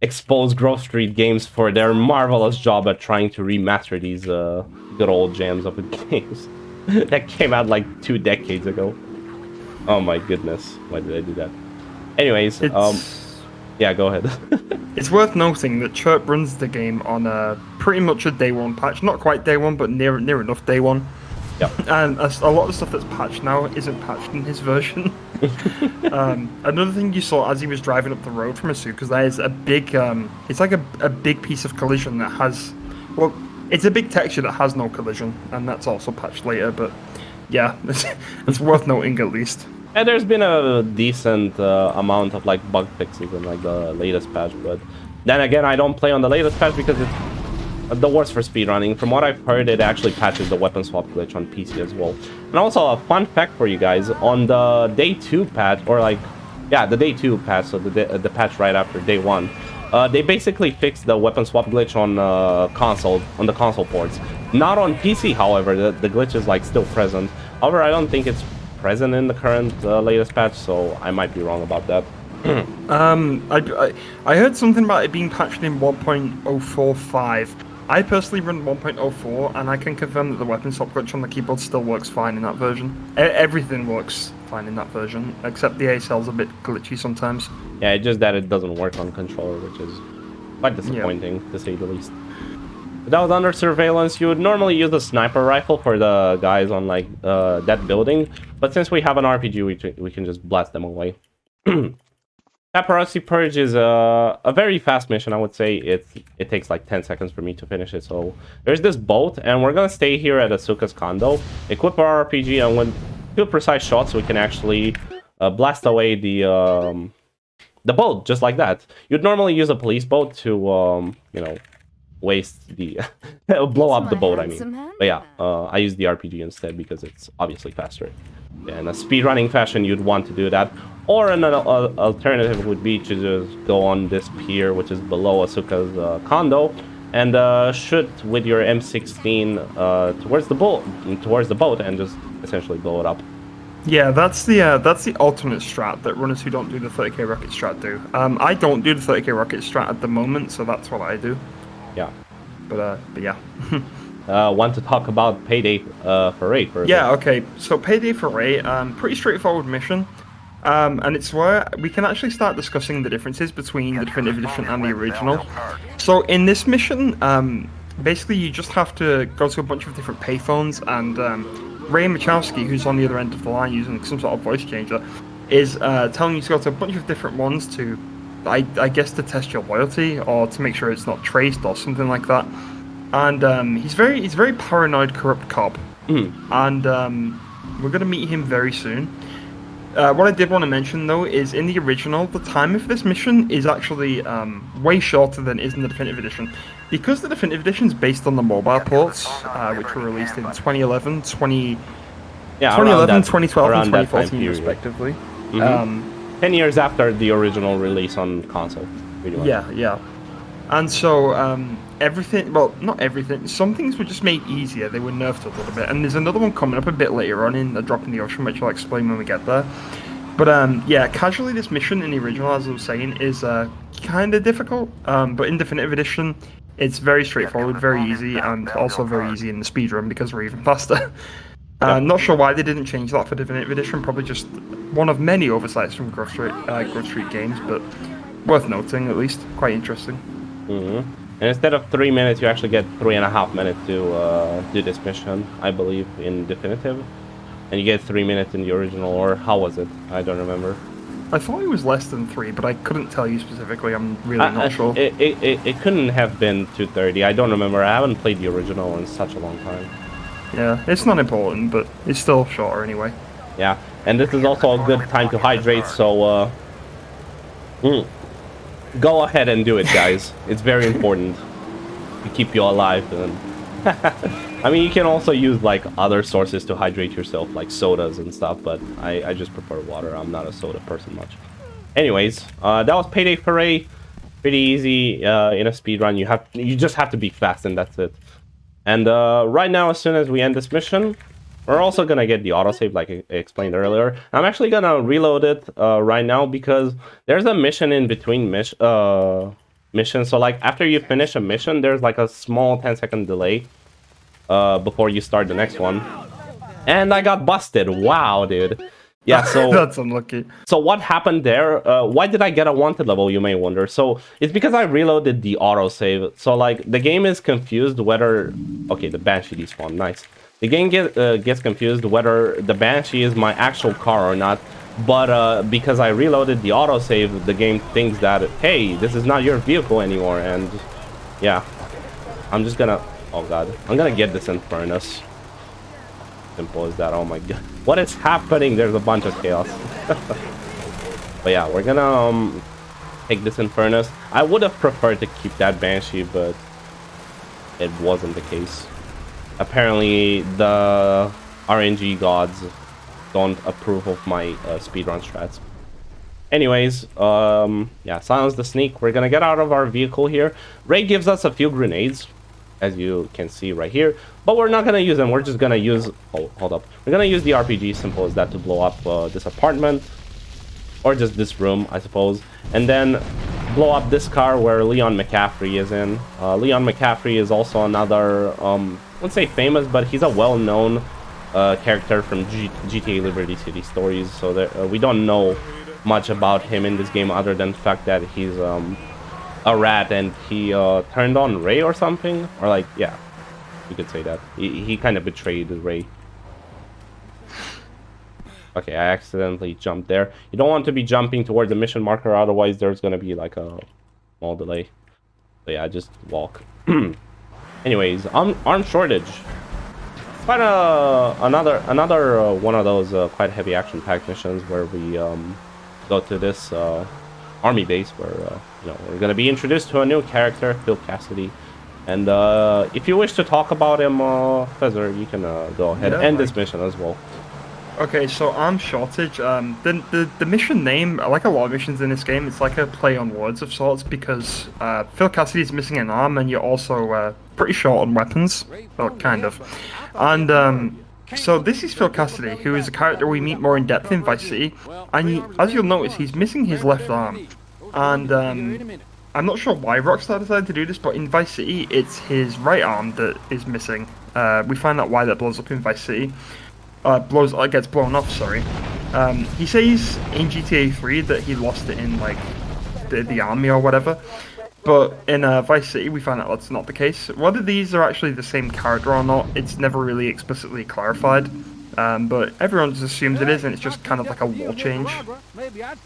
expose Grove Street Games for their marvelous job at trying to remaster these good old jams of the games that came out like 2 decades ago. Oh my goodness, why did I do that? Anyways, yeah, go ahead.
It's worth noting that Chirp runs the game on pretty much a day one patch. Not quite day one, but near enough day one.
Yeah.
And a lot of stuff that's patched now isn't patched in his version. Another thing you saw as he was driving up the road from Asuka, there's a big, it's like a big piece of collision that has, well, it's a big texture that has no collision, and that's also patched later, but yeah, it's worth noting at least.
And there's been a decent amount of like bug fixes in like the latest patch, but then again, I don't play on the latest patch because it's the worst for speedrunning. From what I've heard, it actually patches the weapon swap glitch on PC as well. And also a fun fact for you guys, on the day 2 patch, or like, yeah, the day 2 patch, so the patch right after day 1, they basically fixed the weapon swap glitch on the console ports. Not on PC, however, the glitch is like still present. However, I don't think it's present in the current latest patch, so I might be wrong about that.
I heard something about it being patched in 1.045. I personally run 1.04, and I can confirm that the weapon swap glitch on the keyboard still works fine in that version. Everything works fine in that version, except the ASL's a bit glitchy sometimes.
Yeah, it's just that it doesn't work on controller, which is quite disappointing, to say the least. But that was under surveillance. You would normally use a sniper rifle for the guys on like that building, but since we have an RPG, we can just blast them away. Paparazzi Purge is a very fast mission, I would say. It takes like 10 seconds for me to finish it. So there's this boat, and we're gonna stay here at Asuka's condo, equip our RPG, and with 2 precise shots, we can actually blast away the boat, just like that. You'd normally use a police boat to, you know, waste the blow up the boat. I
handsome
mean, but yeah,
handyman.
I use the RPG instead because it's obviously faster. Yeah, in a speedrunning fashion, you'd want to do that. Or an alternative would be to just go on this pier, which is below Asuka's condo, and shoot with your M16 towards the boat, and just essentially blow it up.
Yeah, that's the ultimate strat that runners who don't do the 30k rocket strat do. I don't do the 30k rocket strat at the moment, so that's what I do.
Yeah.
But yeah.
Want to talk about Payday for Ray for a
Yeah,
bit.
okay. So Payday for Ray, pretty straightforward mission. And it's where we can actually start discussing the differences between the definitive edition and the original. So in this mission, basically you just have to go to a bunch of different payphones, and Ray Machowski, who's on the other end of the line using some sort of voice changer, is telling you to go to a bunch of different ones to, I guess, to test your loyalty or to make sure it's not traced or something like that. And he's very paranoid, corrupt cop, and we're gonna meet him very soon. What I did want to mention though is in the original, the timer for this mission is actually way shorter than it is in the definitive edition, because the definitive edition is based on the mobile ports, which were released in 2011, 2012, and 2014 respectively.
10 years after the original release on console. Pretty much.
Yeah. And so everything, well, not everything, some things were just made easier. They were nerfed a little bit. And there's another one coming up a bit later on in A Drop in the Ocean, which I'll explain when we get there. But yeah, casually this mission in the original, as I was saying, is kind of difficult. But in Definitive Edition, it's very straightforward, very easy, and also very easy in the speedrun because we're even faster. Not sure why they didn't change that for Definitive Edition, probably just one of many oversights from Grove Street Games, but worth noting at least, quite interesting.
And instead of 3 minutes, you actually get 3.5 minutes to do this mission, I believe, in Definitive. And you get 3 minutes in the original, or how was it? I don't remember.
I thought it was less than 3, but I couldn't tell you specifically. I'm really not sure.
It couldn't have been 2:30. I don't remember. I haven't played the original in such a long time.
Yeah, it's not important, but it's still shorter anyway.
Yeah, and this is also a good time to hydrate, so go ahead and do it, guys. It's very important to keep you alive. And I mean, you can also use like other sources to hydrate yourself, like sodas and stuff, but I just prefer water. I'm not a soda person much. Anyways, that was Payday Foray. Pretty easy in a speedrun. You just have to be fast, and that's it. And right now, as soon as we end this mission, we're also gonna get the autosave, like I explained earlier. I'm actually gonna reload it right now because there's a mission in between missions. So like after you finish a mission, there's like a small 10-second delay before you start the next one. And I got busted. Wow, dude. Yeah, so
that's unlucky.
So what happened there? Why did I get a wanted level, you may wonder? So it's because I reloaded the autosave. So like the game is confused whether... Okay, the Banshee despawned. Nice. The game gets confused whether the Banshee is my actual car or not. But because I reloaded the autosave, the game thinks that, hey, this is not your vehicle anymore. And yeah, I'm just gonna... Oh god, I'm gonna get this in furnace. Simple as that. Oh my god, what is happening? There's a bunch of chaos. But yeah, we're gonna take this in furnace. I would have preferred to keep that Banshee, but it wasn't the case. Apparently the RNG gods don't approve of my speedrun strats. Anyways, yeah, silence the sneak. We're gonna get out of our vehicle here. Ray gives us a few grenades, as you can see right here, but we're not gonna use them. We're just gonna use... Oh, hold up. We're gonna use the RPG, simple as that, to blow up this apartment, or just this room, I suppose, and then blow up this car where Leon McCaffrey is in. Leon McCaffrey is also another, I wouldn't say famous, but he's a well-known character from GTA Liberty City Stories, so that, we don't know much about him in this game other than the fact that he's a rat and he turned on Ray or something, or like, yeah, you could say that he kind of betrayed Ray. Okay, I accidentally jumped there. You don't want to be jumping toward the mission marker, otherwise there's gonna be like a small delay. So yeah, just walk. Anyways, arm shortage. Quite another one of those quite heavy action-packed missions where we go to this army base where you know, we're gonna be introduced to a new character, Phil Cassidy, And if you wish to talk about him, Fedzor, you can go ahead and end this mission as well.
Okay, so arm shortage. The mission name, like a lot of missions in this game, it's like a play on words of sorts because Phil Cassidy's missing an arm, and you're also pretty short on weapons, well, kind of. And so this is Phil Cassidy, who is a character we meet more in depth in Vice City, and as you'll notice, he's missing his left arm. And I'm not sure why Rockstar decided to do this, but in Vice City, it's his right arm that is missing. We find out why that blows up in Vice City. Gets blown off, sorry. He says in GTA 3 that he lost it in, like, the army or whatever. But in Vice City, we find out that's not the case. Whether these are actually the same character or not, it's never really explicitly clarified. But everyone just assumes it is, and it's just kind of like a wall change.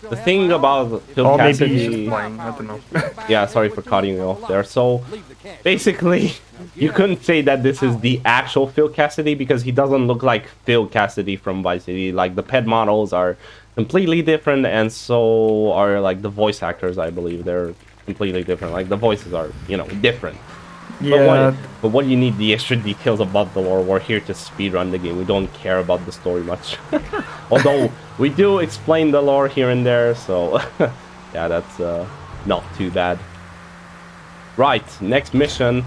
The thing about Phil
Or maybe
Cassidy...
he's just playing, I don't know.
Yeah, sorry for cutting you off there. So, basically, you couldn't say that this is the actual Phil Cassidy because he doesn't look like Phil Cassidy from Vice City. Like, the pet models are completely different, and so are, like, the voice actors, I believe. They're completely different. Like, the voices are, you know, different.
Yeah.
But what you need the extra details about the lore. We're here to speedrun the game. We don't care about the story much. Although, we do explain the lore here and there, so... yeah, that's not too bad. Right, next mission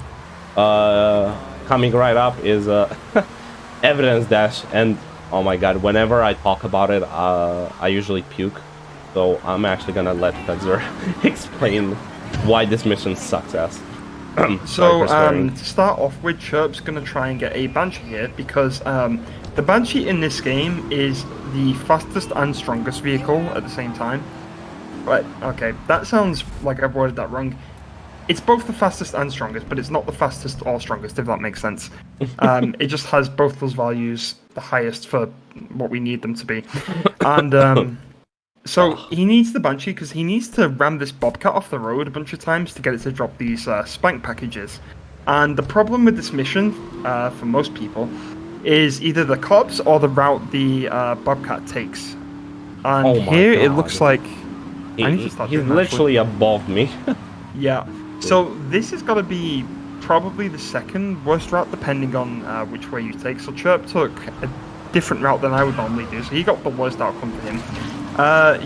coming right up is Evidence Dash. And, oh my god, whenever I talk about it, I usually puke. So I'm actually gonna let Fedzor explain why this mission sucks ass.
So, to start off with, Chirp's going to try and get a Banshee here, because the Banshee in this game is the fastest and strongest vehicle at the same time. Right, okay, that sounds like I've worded that wrong. It's both the fastest and strongest, but it's not the fastest or strongest, if that makes sense. It just has both those values, the highest for what we need them to be. And so he needs the Banshee because he needs to ram this Bobcat off the road a bunch of times to get it to drop these spank packages. And the problem with this mission, for most people, is either the cops or the route the Bobcat takes. And here it looks like...
he's literally above me.
Yeah. So this has got to be probably the second worst route, depending on which way you take. So Chirp took a different route than I would normally do, so he got the worst outcome for him.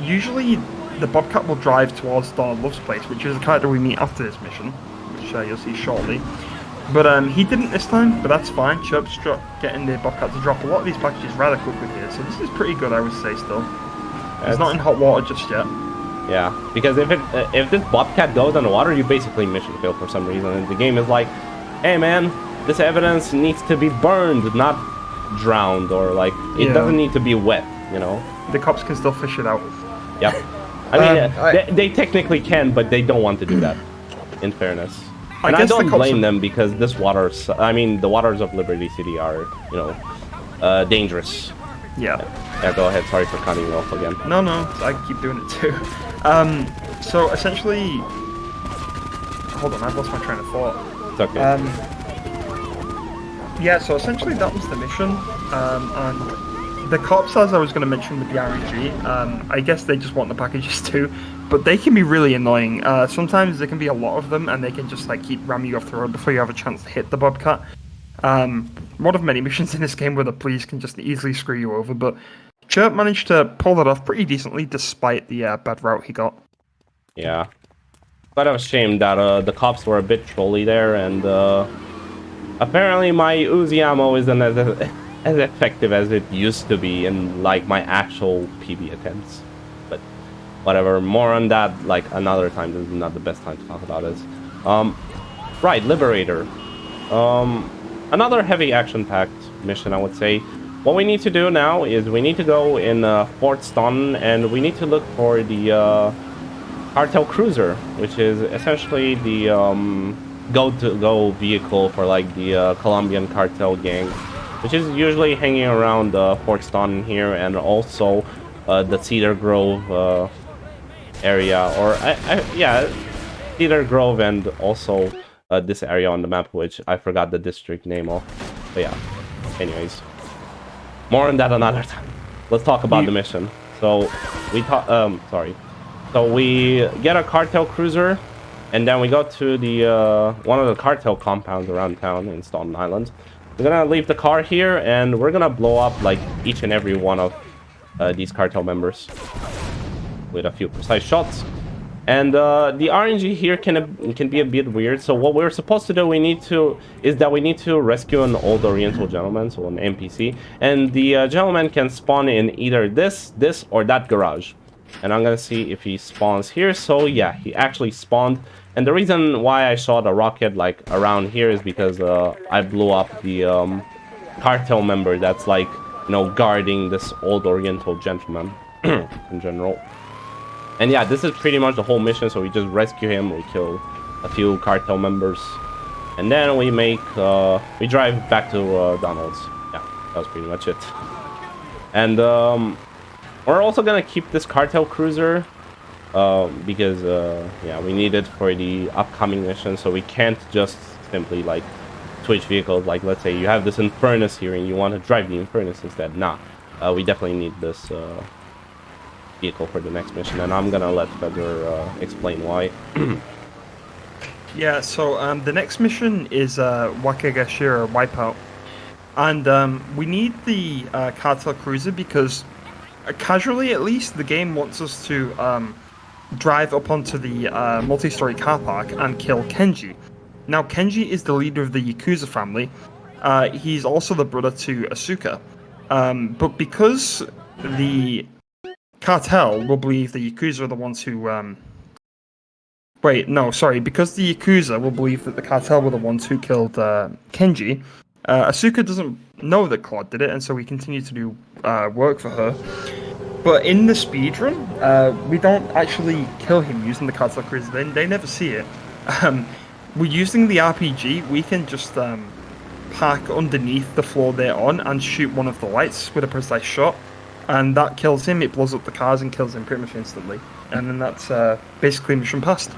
Usually the Bobcat will drive towards Donald Love's place, which is a character we meet after this mission, which you'll see shortly. But he didn't this time, but that's fine. Chirp's getting the Bobcat to drop a lot of these packages rather quickly here, so this is pretty good, I would say, still. It's not in hot water just yet.
Yeah, because if this Bobcat goes on the water, you basically mission fail for some reason, and the game is like, hey man, this evidence needs to be burned, not drowned, or like, it doesn't need to be wet, you know?
The cops can still fish it out.
Yep. I mean, they technically can, but they don't want to do that, in fairness. And I don't blame them, because this waters, I mean, the waters of Liberty City are, you know, dangerous.
Yeah.
Yeah, go ahead, sorry for cutting you off again.
No, I keep doing it too. So essentially... Hold on, I've lost my train of thought.
It's okay.
Yeah, so essentially that was the mission, and the cops, as I was going to mention with the RNG, I guess they just want the packages too, but they can be really annoying. Sometimes there can be a lot of them, and they can just like keep ramming you off the road before you have a chance to hit the Bobcat. One of many missions in this game where the police can just easily screw you over, but Chirp managed to pull that off pretty decently despite the bad route he got.
Yeah. But I was ashamed that the cops were a bit trolly there, and apparently my Uzi ammo isn't as effective as it used to be in like my actual PB attempts. But whatever, more on that like another time. This is not the best time to talk about it. Right, Liberator. Another heavy action-packed mission, I would say. What we need to do now is we need to go in Fort Stun, and we need to look for the Cartel Cruiser, which is essentially the go-to-go vehicle for like the Colombian cartel gang, which is usually hanging around Fort Stun here, and also the Cedar Grove area, or yeah, Cedar Grove, and also this area on the map, which I forgot the district name of. But yeah, anyways, more on that another time. Let's talk about the mission. So we so we get a cartel cruiser, And then we go to the one of the cartel compounds around town in Staten Island. We're gonna leave the car here, and we're gonna blow up like each and every one of these cartel members with a few precise shots. And the RNG here can be a bit weird. So what we're supposed to do, is that we need to rescue an old Oriental gentleman, so an NPC, and the gentleman can spawn in either this, or that garage. And I'm gonna see if he spawns here. So yeah, he actually spawned. And the reason why I shot a rocket like around here is because I blew up the cartel member that's like, you know, guarding this old Oriental gentleman in general. And yeah, this is pretty much the whole mission. So we just rescue him, we kill a few cartel members, and then we we drive back to Donald's. Yeah, that was pretty much it. And we're also gonna keep this cartel cruiser because yeah, we need it for the upcoming mission. So we can't just simply like switch vehicles. Like let's say you have this Infernus here and you want to drive the Infernus instead. Nah, we definitely need this vehicle for the next mission, and I'm gonna let Fedzor explain why.
Yeah, so the next mission is Wakagashira Wipeout, and we need the cartel cruiser because casually at least the game wants us to drive up onto the multi-story car park and kill Kenji. Now Kenji is the leader of the Yakuza family. He's also the brother to Asuka, but because the cartel will believe the Yakuza are the ones who because the Yakuza will believe that the cartel were the ones who killed Kenji, Asuka doesn't know that Claude did it, and so we continue to do work for her. But in the speedrun, we don't actually kill him using the cartel cruiser. They never see it. We're using the RPG. We can just park underneath the floor they're on and shoot one of the lights with a precise shot, and that kills him. It blows up the cars and kills him pretty much instantly. And then that's basically mission passed.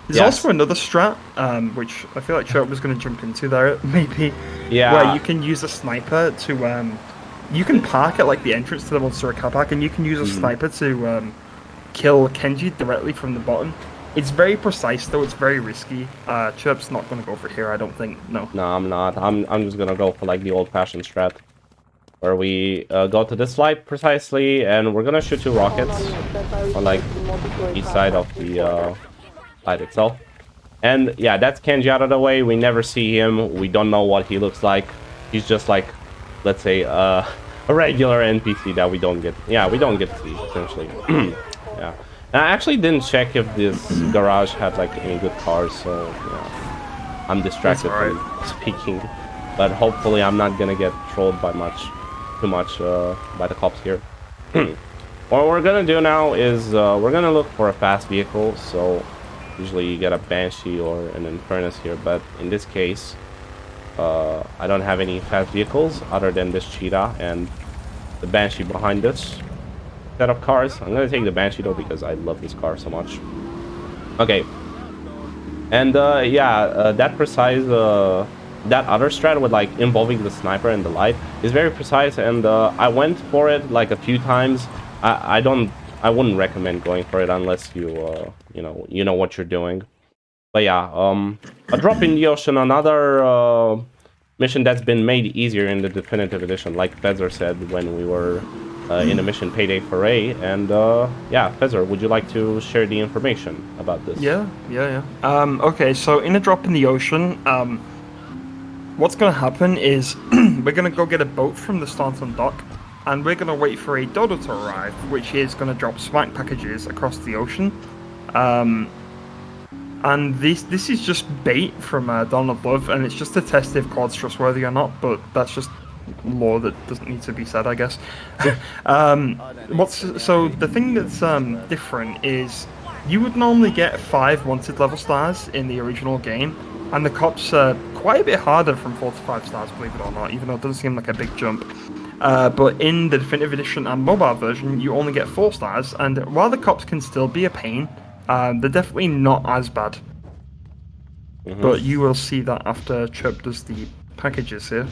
There's also another strat, which I feel like Chirp was going to jump into there, maybe.
Yeah.
Where you can use a sniper to... you can park at like the entrance to the monster car park, and you can use a sniper to kill Kenji directly from the bottom. It's very precise, though. It's very risky. Chirp's not going to go for here, I don't think. No.
No, I'm not. I'm just going to go for like the old-fashioned strat, where we go to this light precisely, and we're going to shoot 2 rockets on like each side of the light itself. And yeah, that's Kenji out of the way. We never see him. We don't know what he looks like. He's just like, let's say, a regular NPC that we don't get to see, essentially. Yeah. And I actually didn't check if this garage had like any good cars, so yeah, I'm distracted from speaking. But hopefully I'm not gonna get trolled by too much by the cops here. What we're gonna do now is we're gonna look for a fast vehicle. So usually you get a Banshee or an Infernus here, but in this case I don't have any fast vehicles other than this Cheetah and the Banshee behind this set of cars. I'm gonna take the Banshee though because I love this car so much. Okay, and yeah, that precise that other strat with like involving the sniper and the light is very precise, and I went for it like a few times. I wouldn't recommend going for it unless you you know what you're doing. But yeah, a drop in the ocean, another mission that's been made easier in the definitive edition, like Fedzor said when we were in a mission Payday Foray. And yeah, Fedzor, would you like to share the information about this?
Yeah. Okay, so in a drop in the ocean, what's going to happen is we're going to go get a boat from the Staunton dock, and we're going to wait for a Dodo to arrive, which is going to drop swank packages across the ocean. And this is just bait from Donald Love, and it's just to test if Claude's trustworthy or not, but that's just lore that doesn't need to be said, I guess. So the thing that's different is you would normally get 5 wanted level stars in the original game, and the cops are quite a bit harder from 4 to 5 stars, believe it or not, even though it doesn't seem like a big jump. But in the definitive edition and mobile version, you only get 4 stars, and while the cops can still be a pain, they're definitely not as bad. But you will see that after Chirp does the packages here.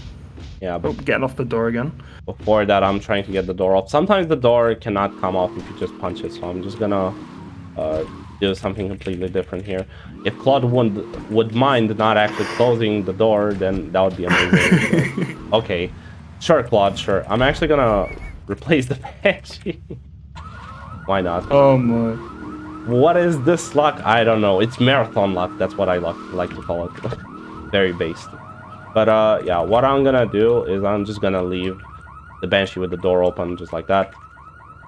Yeah, but
getting off the door again.
Before that, I'm trying to get the door off. Sometimes the door cannot come off if you just punch it, so I'm just gonna do something completely different here. If Claude would mind not actually closing the door, then that would be amazing. So, okay, sure, Claude, sure. I'm actually gonna replace the Banshee. Why not?
Oh my.
What is this luck? I don't know. It's marathon luck. That's what I like to call it. Very based. But yeah, what I'm gonna do is I'm just gonna leave the Banshee with the door open just like that.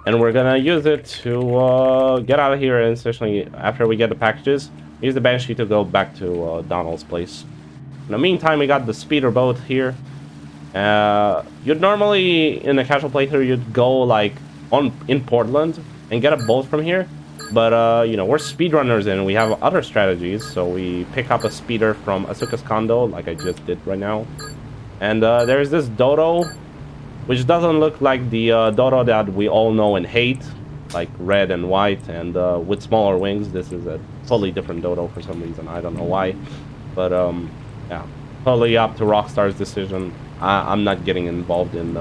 And we're gonna use it to get out of here, and especially after we get the packages, use the Banshee to go back to Donald's place. In the meantime, we got the speeder boat here. You'd normally, in a casual playthrough, you'd go like in Portland and get a boat from here. But, you know, we're speedrunners and we have other strategies, so we pick up a speeder from Asuka's condo, like I just did right now. And there's this dodo, which doesn't look like the dodo that we all know and hate, like red and white and with smaller wings. This is a totally different dodo for some reason. I don't know why. But, yeah, totally up to Rockstar's decision. I'm not getting involved in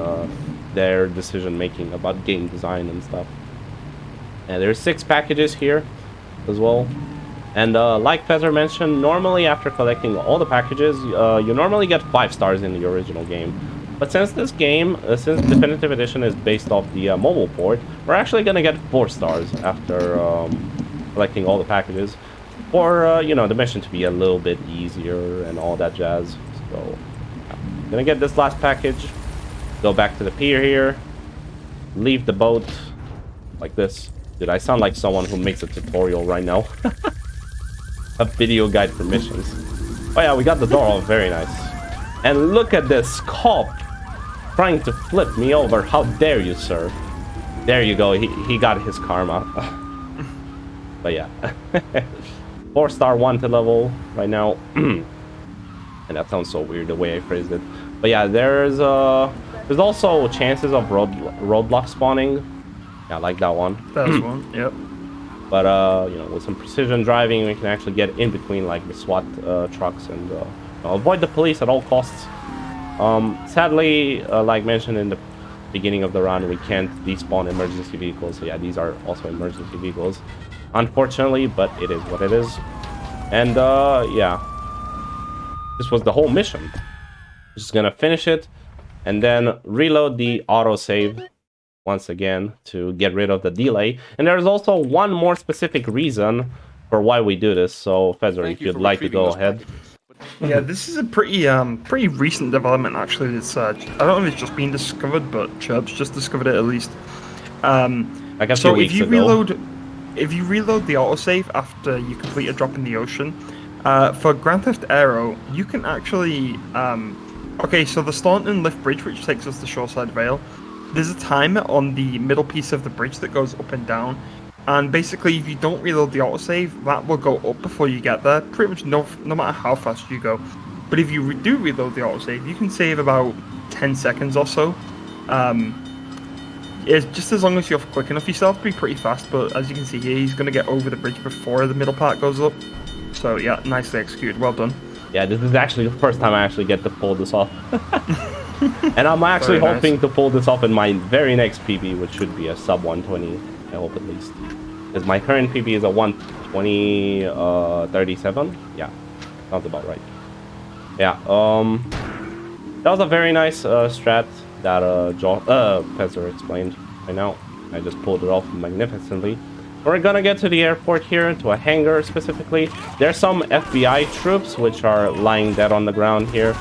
their decision-making about game design and stuff. And there's 6 packages here as well. And like Fedzor mentioned, normally after collecting all the packages, you normally get 5 stars in the original game. But since this game, since Definitive Edition is based off the mobile port, we're actually going to get 4 stars after collecting all the packages. For, you know, the mission to be a little bit easier and all that jazz. So, I'm going to get this last package, go back to the pier here, leave the boat like this. Dude, I sound like someone who makes a tutorial right now. A video guide for missions. Oh yeah, we got the door off. Very nice. And look at this cop trying to flip me over. How dare you, sir? There you go. He got his karma. But yeah. 4-star wanted level right now. And that sounds so weird the way I phrased it. But yeah, there's also chances of roadblock spawning. Yeah, I like that one.
That's one, yep.
But, you know, with some precision driving, we can actually get in between, like, the SWAT trucks and you know, avoid the police at all costs. Sadly, like mentioned in the beginning of the run, we can't despawn emergency vehicles. So, yeah, these are also emergency vehicles. Unfortunately, but it is what it is. And, yeah. This was the whole mission. Just gonna finish it, and then reload the autosave once again to get rid of the delay. And there's also one more specific reason for why we do this. So Fedzor, if you'd like to go ahead.
Yeah, this is a pretty recent development actually. It's I don't know if it's just been discovered, but Chirp's just discovered it at least.
Like a
so
few
if you reload the autosave after you complete a drop in the ocean, for Grand Theft Aero, you can actually okay, so the Staunton Lift Bridge, which takes us to Shoreside Vale, there's a timer on the middle piece of the bridge that goes up and down, and basically if you don't reload the autosave, that will go up before you get there, pretty much no matter how fast you go. But if you do reload the autosave, you can save about 10 seconds or so. It's just as long as you're quick enough. You still have to be pretty fast, but as you can see here, he's going to get over the bridge before the middle part goes up. So yeah, nicely executed, well done.
Yeah, this is actually the first time I actually get to pull this off. And I'm actually hoping to pull this off in my very next PB, which should be a sub 120, I hope at least. Because my current PB is a 120, 37. Yeah, sounds about right. Yeah, that was a very nice strat that Fedzor explained right now. I just pulled it off magnificently. We're gonna get to the airport here, to a hangar specifically. There's some FBI troops which are lying dead on the ground here.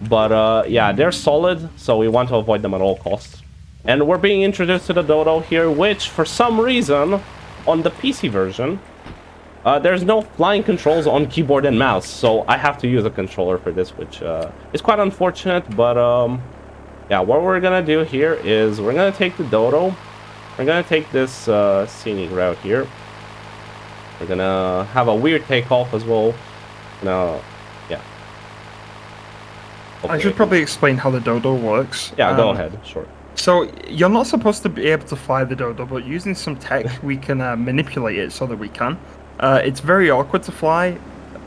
But yeah, they're solid, so we want to avoid them at all costs. And we're being introduced to the Dodo here, which for some reason, on the PC version, there's no flying controls on keyboard and mouse. So I have to use a controller for this, which is quite unfortunate. But yeah, what we're gonna do here is we're gonna take the Dodo. We're gonna take this scenic route here. We're gonna have a weird takeoff as well. Now, yeah.
I should probably explain how the Dodo works.
Yeah, go ahead. Sure.
So you're not supposed to be able to fly the Dodo, but using some tech, we can manipulate it so that we can. It's very awkward to fly.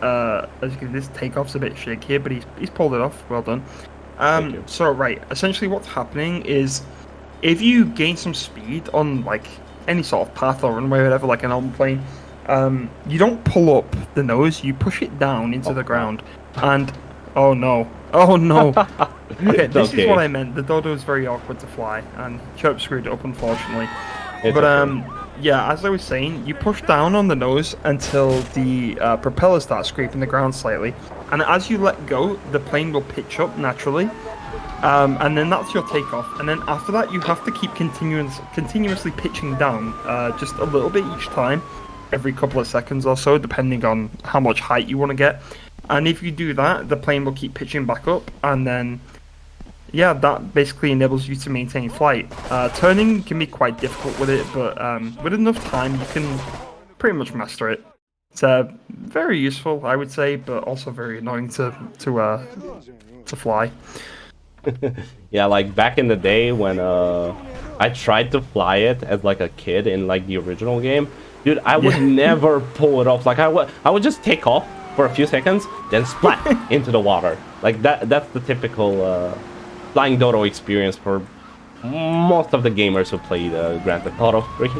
As you can see, this takeoff's a bit shaky here, but he's pulled it off. Well done. So right, essentially what's happening is, if you gain some speed on like any sort of path or runway or whatever, like an normal plane, you don't pull up the nose, you push it down into the ground. And oh no, okay, this is what I meant. The dodo is very awkward to fly, and Chirp screwed it up, unfortunately. Yeah, as I was saying, you push down on the nose until the propeller starts scraping the ground slightly, and as you let go, the plane will pitch up naturally, and then that's your takeoff. And then after that, you have to keep continuously pitching down, just a little bit each time, every couple of seconds or so, depending on how much height you want to get. And if you do that, the plane will keep pitching back up, and then yeah, that basically enables you to maintain flight. Turning can be quite difficult with it, but with enough time, you can pretty much master it. It's very useful, I would say, but also very annoying to fly.
Yeah, like back in the day when I tried to fly it as like a kid in like the original game, dude, I would never pull it off. Like I would just take off for a few seconds, then splat into the water. Like that's the typical flying dodo experience for most of the gamers who played Grand Theft Auto 3.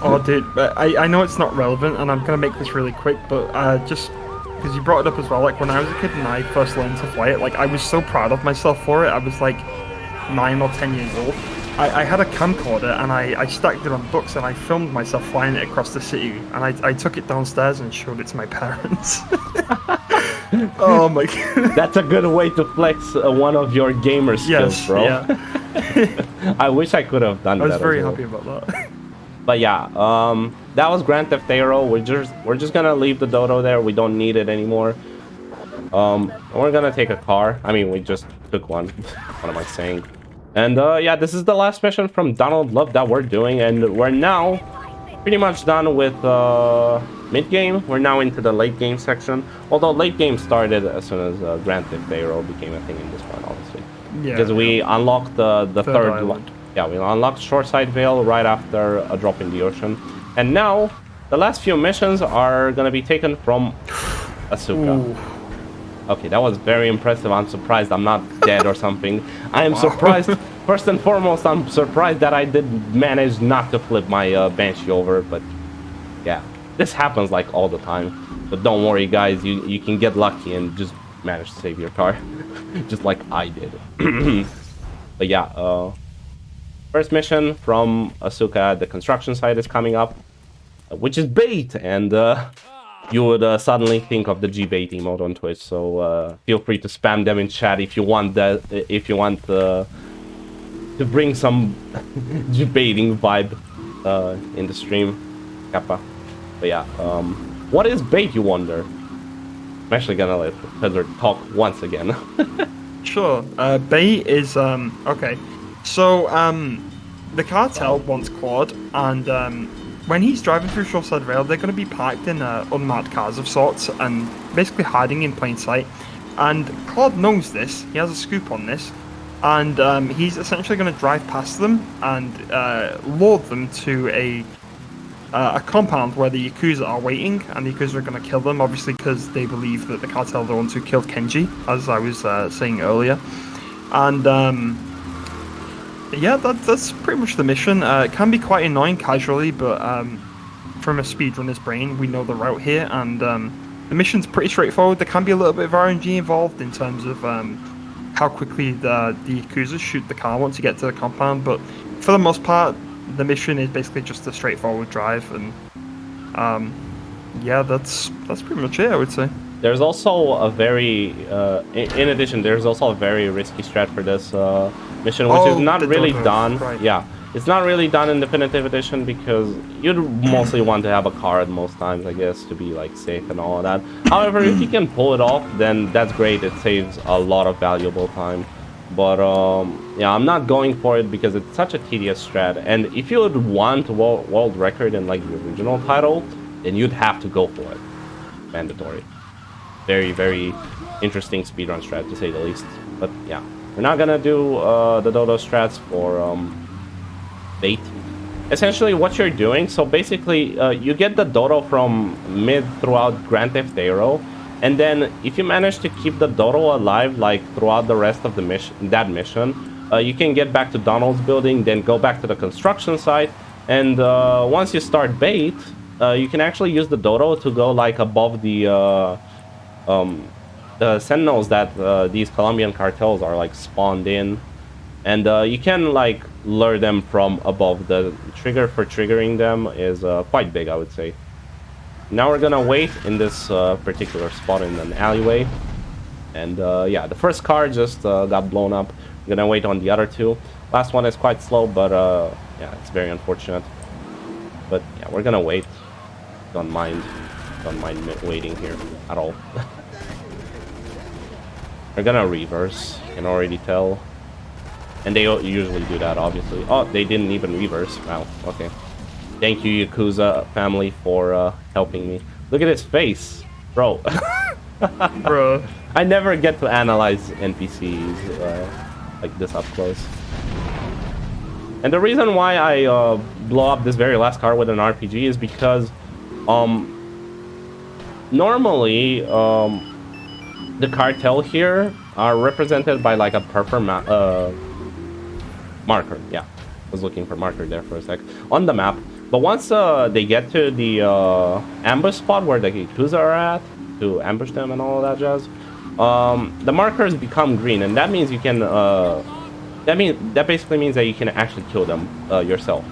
Oh, dude, I know it's not relevant, and I'm gonna make this really quick, but just because you brought it up as well, like when I was a kid and I first learned to fly it, like I was so proud of myself for it. I was like 9 or 10 years old. I had a camcorder and I stacked it on books and I filmed myself flying it across the city, and I took it downstairs and showed it to my parents. Oh my god.
That's a good way to flex one of your gamer skills, bro.
Yeah.
I wish I could have done that.
I was very
as well.
happy about that.
But yeah, that was Grand Theft Auto. We're just gonna leave the dodo there. We don't need it anymore. We're gonna take a car. I mean, we just took one. What am I saying? And yeah, this is the last mission from Donald Love that we're doing, and we're now pretty much done with mid-game. We're now into the late game section. Although late game started as soon as Grand Theft Auto became a thing in this one, obviously. Yeah. Because we unlocked the third island. Yeah, we unlocked Shoreside Vale right after a drop in the ocean. And now, the last few missions are gonna be taken from Asuka. Ooh. Okay, that was very impressive. I'm surprised I'm not dead or something. I am surprised. First and foremost, I'm surprised that I did manage not to flip my Banshee over. But yeah, this happens like all the time. But don't worry, guys. You can get lucky and just manage to save your car. Just like I did. But yeah, first mission from Asuka, the construction site is coming up, which is bait, and you would suddenly think of the G-bait emote on Twitch. So feel free to spam them in chat if you want that. If you want to bring some G-baiting vibe in the stream, Kappa. But yeah, what is bait, you wonder? I'm actually gonna let Fedzor talk once again.
Sure. Bait is okay. So the cartel wants Claude, and when he's driving through Shoreside Rail, they're going to be parked in unmarked cars of sorts and basically hiding in plain sight. And Claude knows this. He has a scoop on this, and he's essentially going to drive past them and lure them to a compound where the Yakuza are waiting, and the Yakuza are going to kill them, obviously because they believe that the cartel are the ones who killed Kenji, as I was saying earlier. And yeah, that's pretty much the mission. It can be quite annoying casually, but from a speedrunner's brain, we know the route here, and the mission's pretty straightforward. There can be a little bit of RNG involved in terms of how quickly the Yakuza shoot the car once you get to the compound, but for the most part, the mission is basically just a straightforward drive, and yeah, that's pretty much it, I would say.
There's also a very, in addition, there's also a very risky strat for this mission, which is not really done. Right. Yeah, it's not really done in Definitive Edition because you'd mostly want to have a car at most times, I guess, to be like safe and all of that. However, if you can pull it off, then that's great. It saves a lot of valuable time. But yeah, I'm not going for it because it's such a tedious strat. And if you would want world record in like the original title, then you'd have to go for it. Mandatory. Very, very interesting speedrun strat, to say the least. But yeah, we're not gonna do the dodo strats for bait. Essentially, what you're doing, so basically, you get the dodo from mid throughout Grand Theft Auto, and then if you manage to keep the dodo alive, like throughout the rest of the mission, you can get back to Donald's building, then go back to the construction site, and once you start bait, you can actually use the dodo to go like above the sentinels that these Colombian cartels are like spawned in, and you can like lure them from above. The trigger for triggering them is quite big, I would say. Now we're gonna wait in this particular spot in an alleyway, and yeah, the first car just got blown up. I'm gonna wait on the other two. Last one is quite slow, but yeah, it's very unfortunate. But yeah, we're gonna wait. Don't mind waiting here at all. They're gonna reverse, you can already tell. And they usually do that, obviously. Oh, they didn't even reverse. Wow, okay. Thank you, Yakuza family, for helping me. Look at his face, bro.
Bro.
I never get to analyze NPCs like this up close. And the reason why I blow up this very last car with an RPG is because normally the cartel here are represented by like a purple marker. Yeah, I was looking for marker there for a sec on the map. But once they get to the ambush spot where the Yakuza are at to ambush them and all of that jazz, the markers become green, and that means you can. That basically means that you can actually kill them yourself.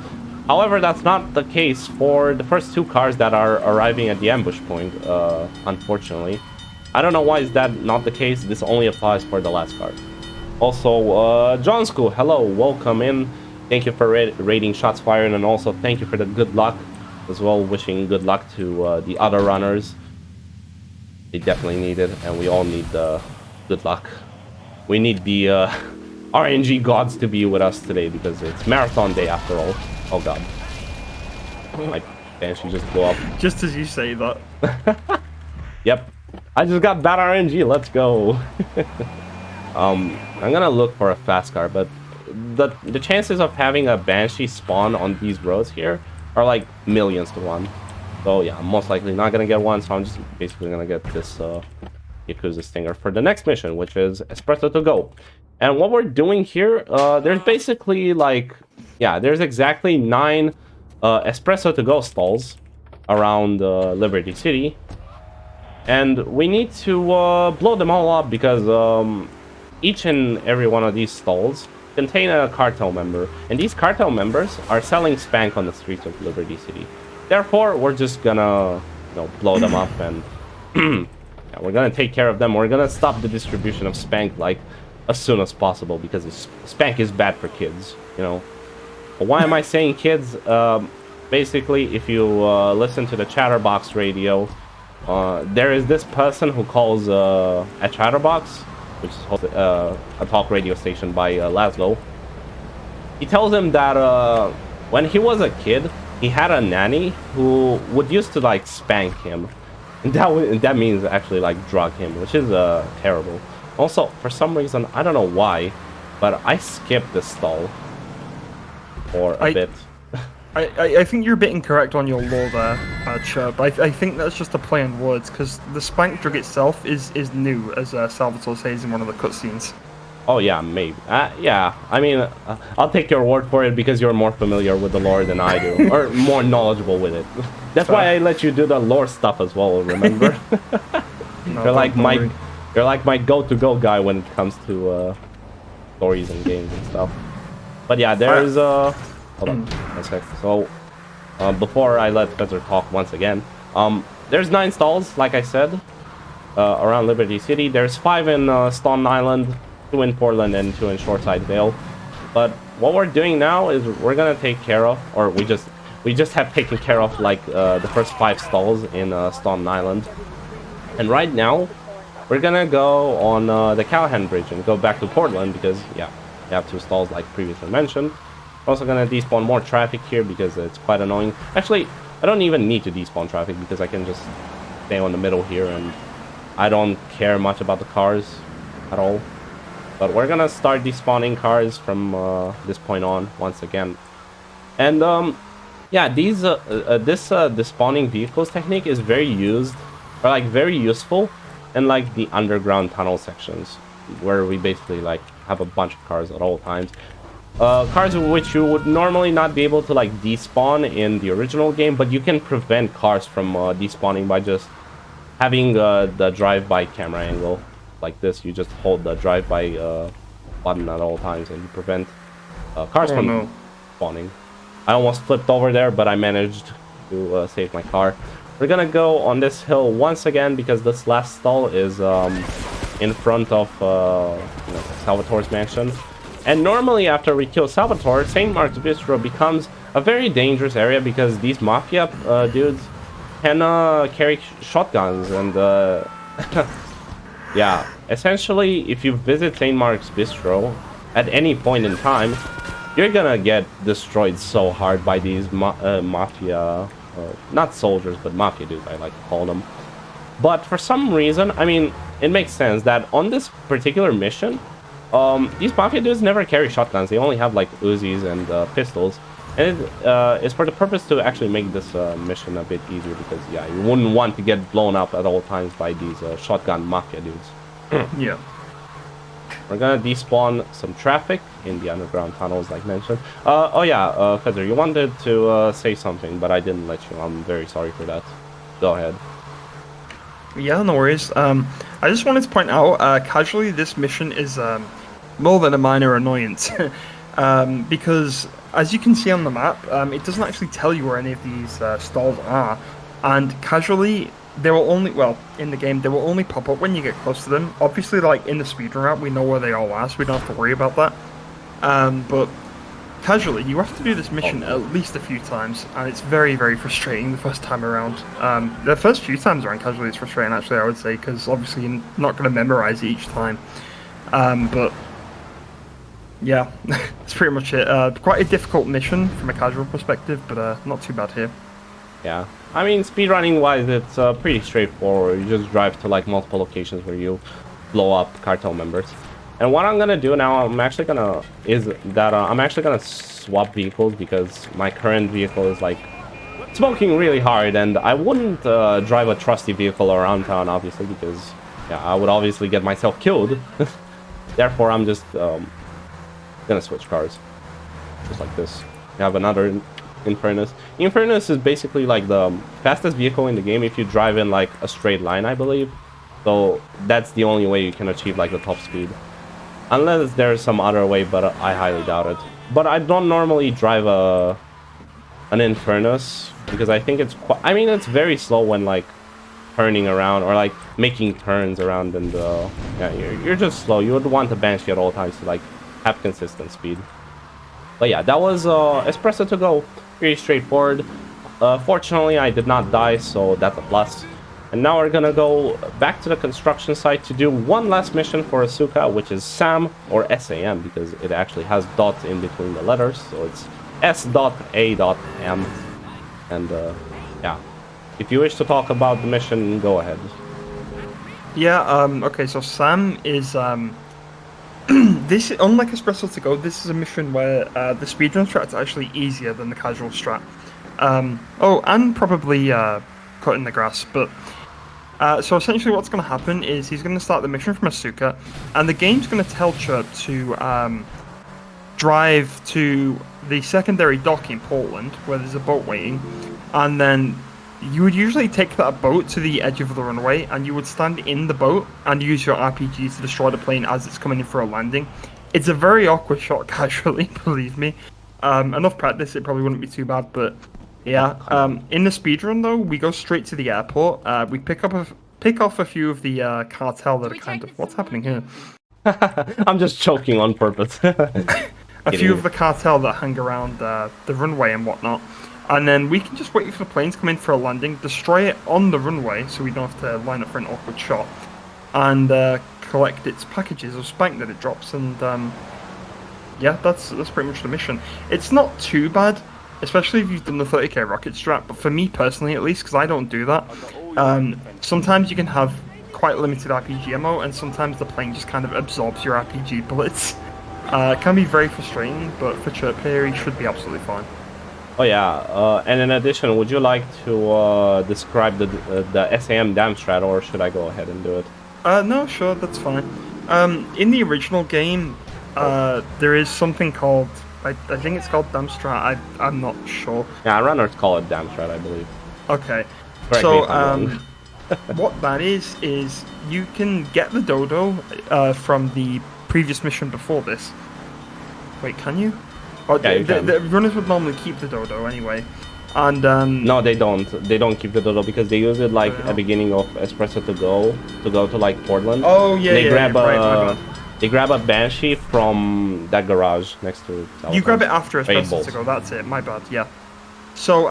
However, that's not the case for the first two cars that are arriving at the ambush point. Unfortunately. I don't know why is that not the case. This only applies for the last card. Also, John School, hello, welcome in. Thank you for rating shots fired, and also thank you for the good luck as well. Wishing good luck to the other runners. They definitely need it, and we all need the good luck. We need the RNG gods to be with us today because it's marathon day after all. Oh god. My Banshee just blew up.
Just as you say that.
Yep. I just got bad RNG, let's go. I'm gonna look for a fast car, but the chances of having a Banshee spawn on these roads here are like millions to one. So yeah, I'm most likely not gonna get one, so I'm just basically gonna get this Yakuza Stinger for the next mission, which is Espresso to go. And what we're doing here, there's basically like, yeah, there's exactly 9 Espresso to go stalls around Liberty City. And we need to blow them all up because each and every one of these stalls contain a cartel member. And these cartel members are selling spank on the streets of Liberty City. Therefore, we're just gonna, you know, blow them up and yeah, we're gonna take care of them. We're gonna stop the distribution of spank like as soon as possible because spank is bad for kids, you know. But why am I saying kids? Basically, if you listen to the Chatterbox radio, there is this person who calls a Chatterbox, which is a talk radio station by Laszlo. He tells him that when he was a kid, he had a nanny who would used to like spank him, and that means actually like drug him, which is terrible. Also, for some reason, I don't know why, but I skipped this stall for a bit.
I think you're a bit incorrect on your lore there, Chub. I think that's just a play on words, because the spank drug itself is new, as Salvatore says in one of the cutscenes.
Oh yeah, maybe. Yeah, I mean, I'll take your word for it because you're more familiar with the lore than I do, or more knowledgeable with it. That's why I let you do the lore stuff as well. Remember?
No,
you're like my go-to-go guy when it comes to stories and games and stuff. But yeah, there's hold on a sec. So before I let Fedzor talk once again, there's 9 stalls, like I said, around Liberty City. There's 5 in Staten Island, 2 in Portland, and 2 in Shoreside Vale. But what we're doing now is we're gonna take care of, or we just have taken care of like the first 5 stalls in Staten Island. And right now, we're gonna go on the Callahan Bridge and go back to Portland because, yeah, we have 2 stalls like previously mentioned. We're also gonna despawn more traffic here because it's quite annoying. Actually, I don't even need to despawn traffic because I can just stay on the middle here and I don't care much about the cars at all. But we're gonna start despawning cars from this point on once again. And yeah, this despawning vehicles technique is very useful in like the underground tunnel sections where we basically like have a bunch of cars at all times. cars which you would normally not be able to like despawn in the original game, but you can prevent cars from despawning by just having the drive-by camera angle like this. You just hold the drive-by button at all times and you prevent cars from spawning. I almost flipped over there, but I managed to save my car. We're gonna go on this hill once again because this last stall is in front of Salvatore's mansion. And normally after we kill Salvatore, St. Mark's Bistro becomes a very dangerous area because these mafia dudes can carry shotguns and yeah, essentially if you visit St. Mark's Bistro at any point in time, you're gonna get destroyed so hard by these mafia, not soldiers, but mafia dudes, I like to call them. But for some reason, I mean, it makes sense that on this particular mission, these mafia dudes never carry shotguns. They only have like Uzis and pistols. And it's for the purpose to actually make this mission a bit easier because, yeah, you wouldn't want to get blown up at all times by these shotgun mafia dudes.
Yeah.
We're gonna despawn some traffic in the underground tunnels, like mentioned. Oh yeah, Fedzor, you wanted to say something, but I didn't let you. I'm very sorry for that. Go ahead.
Yeah, no worries. I just wanted to point out, casually, this mission is more than a minor annoyance. Because, as you can see on the map, it doesn't actually tell you where any of these stalls are. And casually, they will only, well, in the game, they will only pop up when you get close to them. Obviously, like, in the speedrun route, we know where they all are, so we don't have to worry about that. But casually, you have to do this mission at least a few times, and it's very, very frustrating the first time around. The first few times around casually is frustrating, actually, I would say, because obviously you're not going to memorize it each time. But yeah, that's pretty much it. Quite a difficult mission from a casual perspective, but not too bad here.
Yeah, I mean, speedrunning wise, it's pretty straightforward. You just drive to like multiple locations where you blow up cartel members. And what I'm gonna do now, I'm actually gonna swap vehicles because my current vehicle is like smoking really hard, and I wouldn't drive a trusty vehicle around town, obviously, because yeah, I would obviously get myself killed. Therefore, I'm just gonna switch cars, just like this. You have another Infernus. Infernus is basically like the fastest vehicle in the game if you drive in like a straight line, I believe. So that's the only way you can achieve like the top speed. Unless there's some other way, but I highly doubt it. But I don't normally drive an Infernus because I think it's quite, I mean, it's very slow when like turning around or like making turns around, and yeah, you're just slow. You would want a Banshee at all times to like have consistent speed. But yeah, that was Espresso to go. Pretty straightforward. Fortunately, I did not die, so that's a plus. And now we're gonna go back to the construction site to do one last mission for Asuka, which is SAM, or SAM, because it actually has dots in between the letters, so it's S.A.M. And yeah, if you wish to talk about the mission, go ahead.
Yeah, okay, so SAM is, this, unlike Espresso to go, this is a mission where the speedrun strat is actually easier than the casual strat. Oh, and probably cutting the grass, but so essentially what's going to happen is he's going to start the mission from Asuka, and the game's going to tell Chirp to drive to the secondary dock in Portland, where there's a boat waiting, and then you would usually take that boat to the edge of the runway, and you would stand in the boat and use your RPG to destroy the plane as it's coming in for a landing. It's a very awkward shot casually, believe me. Enough practice, it probably wouldn't be too bad, but yeah. In the speedrun though, we go straight to the airport. We pick off a few of the cartel that are kind of, what's happening here?
I'm just choking on purpose.
A few of the cartel that hang around the runway and whatnot. And then we can just wait for the plane to come in for a landing, destroy it on the runway so we don't have to line up for an awkward shot, and collect its packages of spank that it drops. And yeah, that's pretty much the mission. It's not too bad, especially if you've done the 30k rocket strat, but for me personally at least, because I don't do that, sometimes you can have quite limited RPG ammo, and sometimes the plane just kind of absorbs your RPG bullets. It can be very frustrating, but for Chirp here, he should be absolutely fine.
Oh yeah, and in addition, would you like to describe the SAM dam strat, or should I go ahead and do it?
No, sure, that's fine. In the original game, there is something called I think it's called Dam Strat. I'm not sure.
Yeah, runners call it Dam Strat, I believe.
Okay.
Correct me
So
if I'm wrong.
what that is you can get the dodo from the previous mission before this. Wait, can you? Oh,
Yeah, you can.
The runners would normally keep the dodo anyway. And
No, they don't. They don't keep the dodo because they use it like
Oh,
at
yeah.
the beginning of Espresso to go to like Portland.
Oh yeah,
They
yeah,
grab
right, my
a
bad.
they grab a Banshee from that garage next to.
You grab it after
Fade
Espresso
balls.
to go. That's it. My bad. Yeah. So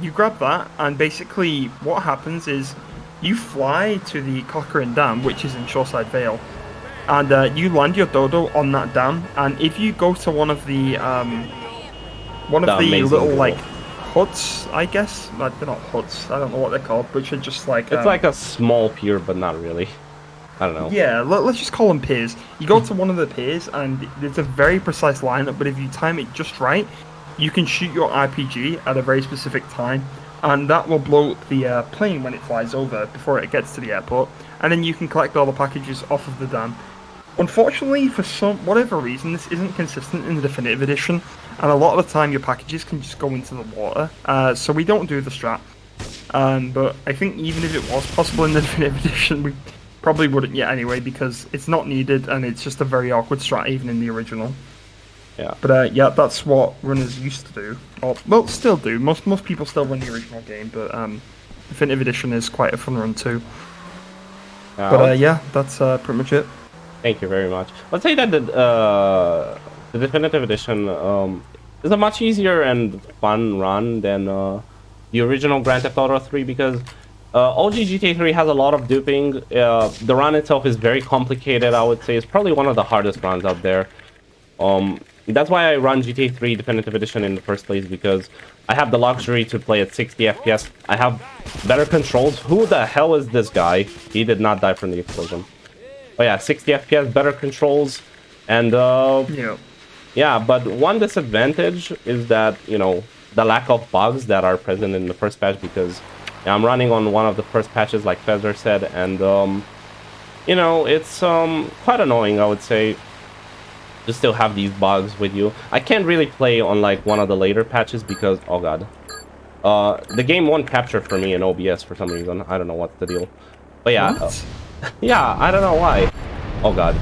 you grab that, and basically what happens is you fly to the Cochrane Dam, which is in Shoreside Vale, and you land your dodo on that dam. And if you go to one of the
amazing
little
dodo.
like huts, I guess like, they're not huts. I don't know what they're called, which are just like
It's like a small pier, but not really. I don't know.
yeah, let's just call them piers. You go to one of the piers, and there's a very precise lineup, but if you time it just right, you can shoot your RPG at a very specific time, and that will blow up the plane when it flies over before it gets to the airport, and then you can collect all the packages off of the dam. Unfortunately, for whatever reason, this isn't consistent in the Definitive Edition, and a lot of the time your packages can just go into the water, so we don't do the strat. But I think even if it was possible in the Definitive Edition, we probably wouldn't yet anyway, because it's not needed, and it's just a very awkward strat even in the original.
Yeah.
But yeah, that's what runners used to do. Or, well, still do. Most people still run the original game, but Definitive Edition is quite a fun run too. But yeah, that's pretty much it.
Thank you very much. Let's say that the Definitive Edition is a much easier and fun run than the original Grand Theft Auto 3 because OG GTA 3 has a lot of duping. The run itself is very complicated, I would say. It's probably one of the hardest runs out there. That's why I run GTA 3 Definitive Edition in the first place, because I have the luxury to play at 60 FPS. I have better controls. Who the hell is this guy? He did not die from the explosion. Oh yeah, 60 FPS, better controls, and yeah, but one disadvantage is that, you know, the lack of bugs that are present in the first patch, because I'm running on one of the first patches, like Fedzor said, and you know, it's quite annoying, I would say, to still have these bugs with you. I can't really play on like one of the later patches because, oh god, the game won't capture for me in OBS for some reason. I don't know what's the deal, but yeah, yeah, I don't know why. Oh god,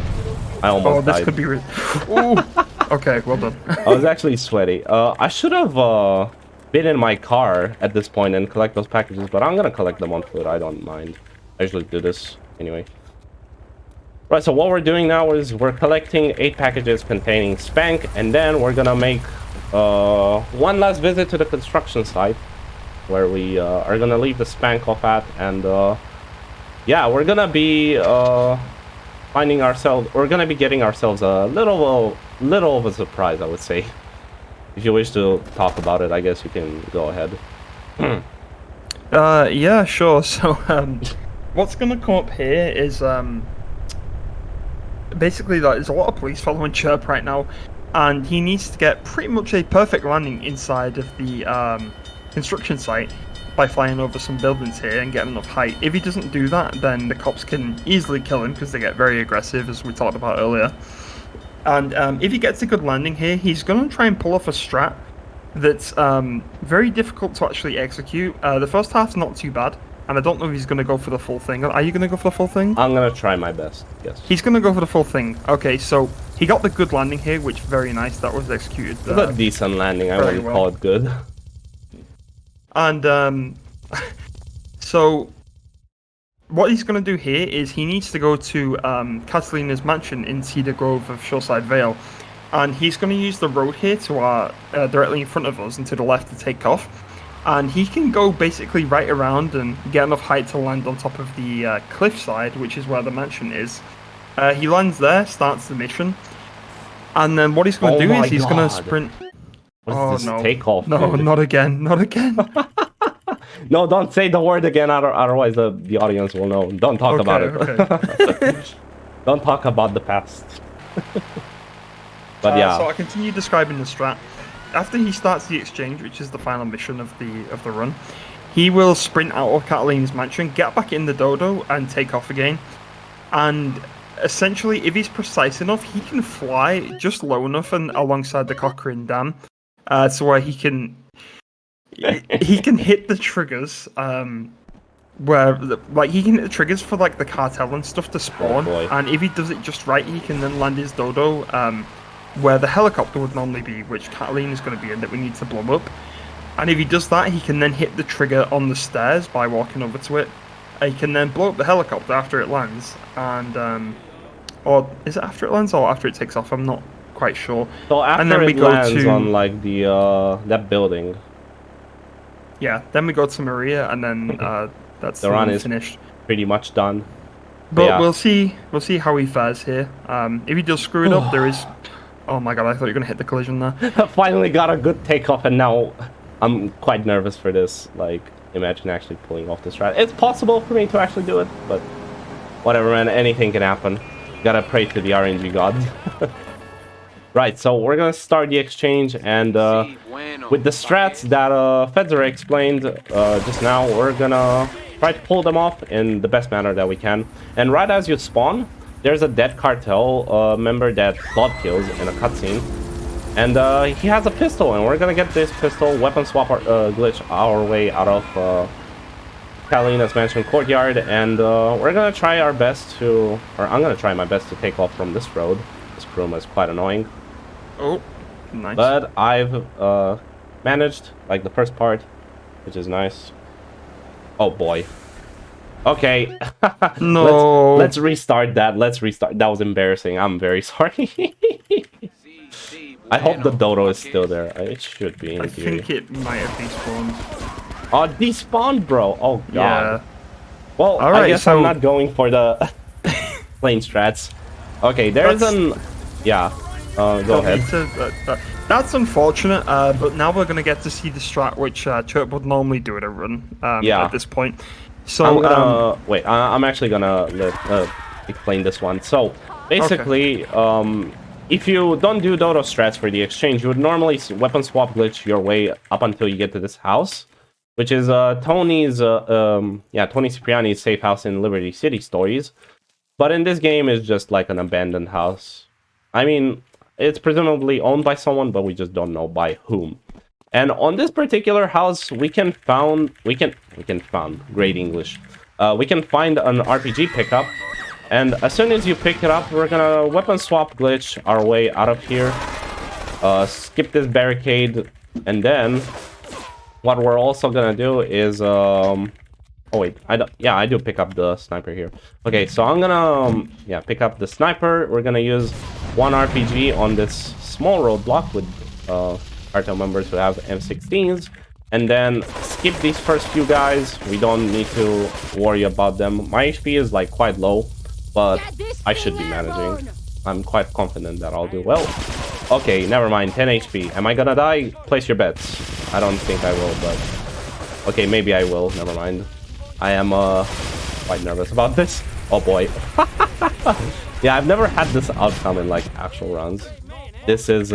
I almost died.
This could be really... Ooh. Okay, well done.
I was actually sweaty. I should have been in my car at this point and collect those packages, but I'm gonna collect them on foot. I don't mind. I usually do this anyway. Right, so what we're doing now is we're collecting 8 packages containing Spank, and then we're gonna make one last visit to the construction site, where we are gonna leave the Spank off at, and yeah, we're gonna be we're gonna be getting ourselves a little of a surprise, I would say. If you wish to talk about it, I guess you can go ahead.
Yeah, sure. So what's gonna come up here is basically that there's a lot of police following Chirp right now, and he needs to get pretty much a perfect landing inside of the construction site by flying over some buildings here and getting enough height. If he doesn't do that, then the cops can easily kill him because they get very aggressive, as we talked about earlier. And if he gets a good landing here, he's going to try and pull off a strat that's very difficult to actually execute. The first half's not too bad, and I don't know if he's going to go for the full thing. Are you going to go for the full thing?
I'm gonna try my best, yes.
He's going to go for the full thing. Okay, so he got the good landing here, which very nice. That was executed.
It's a decent landing, I wouldn't call it good.
And so what he's going to do here is he needs to go to Catalina's mansion in Cedar Grove of Shoreside Vale, and he's going to use the road here to directly in front of us and to the left to take off. And he can go basically right around and get enough height to land on top of the cliffside, which is where the mansion is. He lands there, starts the mission, and then what he's going to do is he's going to sprint.
What is this takeoff?
No,
dude?
not again, not again.
No, don't say the word again, otherwise the audience will know. Don't talk about it.
Okay.
Don't talk about the past. But yeah.
So I continue describing the strat. After he starts the exchange, which is the final mission of the run, he will sprint out of Catalina's mansion, get back in the dodo, and take off again. And essentially, if he's precise enough, he can fly just low enough and alongside the Cochrane Dam, so where he can hit the triggers. Where like he can hit the triggers for like the cartel and stuff to spawn, and if he does it just right, he can then land his dodo where the helicopter would normally be, which Catalina's going to be in, that we need to blow up. And if he does that, he can then hit the trigger on the stairs by walking over to it. He can then blow up the helicopter after it lands, and or is it after it lands or after it takes off? I'm not quite sure.
So after
and then we
it
go
lands
to
on like the that building.
Yeah, then we go to Maria, and then that's
the run is
finished.
Pretty much done.
But
yeah.
we'll see how he fares here. If he does screw it up, there is. Oh my god! I thought you were gonna hit the collision there.
Finally got a good takeoff, and now I'm quite nervous for this. Like, imagine actually pulling off this strat. It's possible for me to actually do it, but whatever, man. Anything can happen. Gotta pray to the RNG gods. Right, so we're gonna start the exchange, and with the strats that Fedzor explained just now, we're gonna try to pull them off in the best manner that we can. And right as you spawn, there's a dead cartel member that Claude kills in a cutscene, and he has a pistol, and we're gonna get this pistol weapon swap glitch our way out of Catalina's mansion courtyard, and we're gonna try our best to, or I'm gonna try my best to take off from this road. This room is quite annoying.
Oh, nice.
But I've managed, like, the first part, which is nice. Oh boy. Okay.
No.
Let's restart that. Let's restart. That was embarrassing. I'm very sorry. I hope the dodo is still there. It should be in theory.
I think it might have despawned.
Oh, despawned, bro. Oh god.
Yeah.
Well,
right,
I guess
so...
I'm not going for the plane strats. Okay, there's an... Yeah. Go ahead.
That's unfortunate, but now we're going to get to see the strat which Chirp would normally do at a run at this point. So,
I'm gonna... wait, I'm actually gonna explain this one. So, basically, if you don't do dodo strats for the exchange, you would normally weapon swap glitch your way up until you get to this house, which is Tony Cipriani's safe house in Liberty City Stories. But in this game, it's just like an abandoned house. I mean, it's presumably owned by someone, but we just don't know by whom. And on this particular house, we can find great English. We can find an RPG pickup, and as soon as you pick it up, we're gonna weapon swap glitch our way out of here. Skip this barricade, and then what we're also gonna do is oh wait, I do pick up the sniper here. Okay, so I'm gonna pick up the sniper. We're gonna use one RPG on this small roadblock with cartel members who have M16s, and then skip these first few guys. We don't need to worry about them. My HP is like quite low, but I should be managing. I'm quite confident that I'll do well. Okay, never mind, 10 HP. Am I gonna die? Place your bets. I don't think I will, but okay, maybe I will. Never mind. I am quite nervous about this. Oh boy. Yeah, I've never had this outcome in like actual runs. This is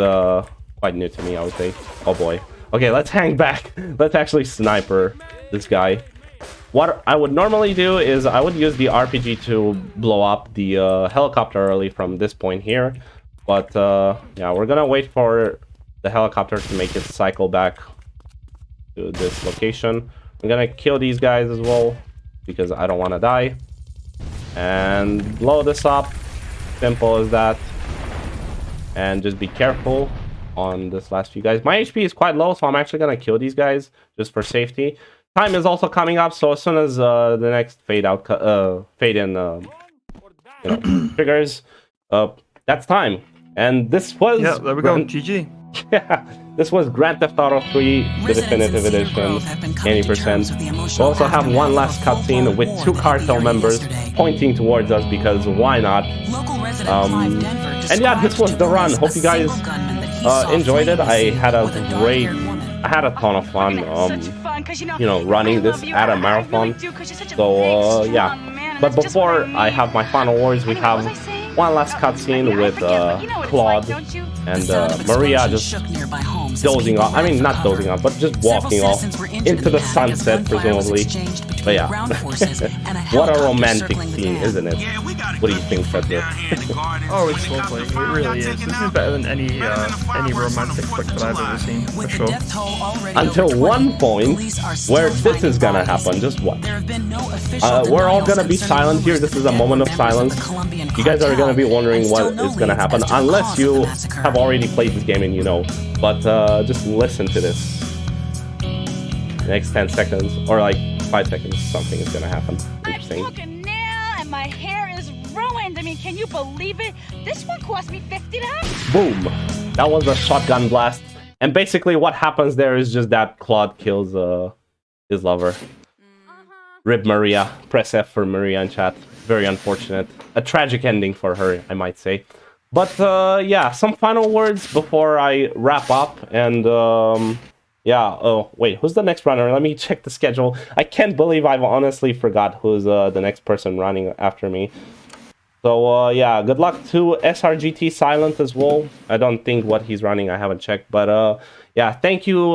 quite new to me, I would say. Oh boy. Okay, let's hang back. Let's actually sniper this guy. What I would normally do is I would use the RPG to blow up the helicopter early from this point here. But yeah, we're gonna wait for the helicopter to make its cycle back to this location. I'm gonna kill these guys as well because I don't want to die. And blow this up. Simple as that. And just be careful on this last few guys. My HP is quite low, so I'm actually gonna kill these guys just for safety. Time is also coming up, so as soon as the next fade in triggers, that's time. And this was
there we go. GG.
Yeah, this was Grand Theft Auto 3, the definitive edition, 80%. We also have one last cutscene with two cartel members pointing towards us because why not? And yeah, this was the run. Hope you guys enjoyed it. I had a ton of fun, running this at a marathon. So yeah, but before I have my final words, we have one last cutscene with Claude and Maria just dozing off. I mean, not dozing off, but just walking off into the sunset, presumably. But yeah, what a romantic scene, isn't it? What do you think, Fedzor?
Oh, it's lovely. It really is. This is better than any romantic flick that I've ever seen, for sure.
Until one point where this is gonna happen. Just what? We're all gonna be silent here. This is a moment of silence. You guys are gonna be wondering what is gonna happen, unless you have already played this game and you know. But just listen to this. Next 10 seconds, or like 5 seconds, something is gonna happen. Interesting.
I broke a nail and my hair is ruined. I mean, can you believe it? This one cost me $50.
Boom! That was a shotgun blast. And basically what happens there is just that Claude kills his lover. Rip Maria. Press F for Maria in chat. Very unfortunate. A tragic ending for her, I might say. But yeah, some final words before I wrap up. And yeah, oh wait, who's the next runner? Let me check the schedule. I can't believe I've honestly forgot who's the next person running after me. So yeah, good luck to SRGT Silent as well. I don't think what he's running, I haven't checked. But yeah, thank you,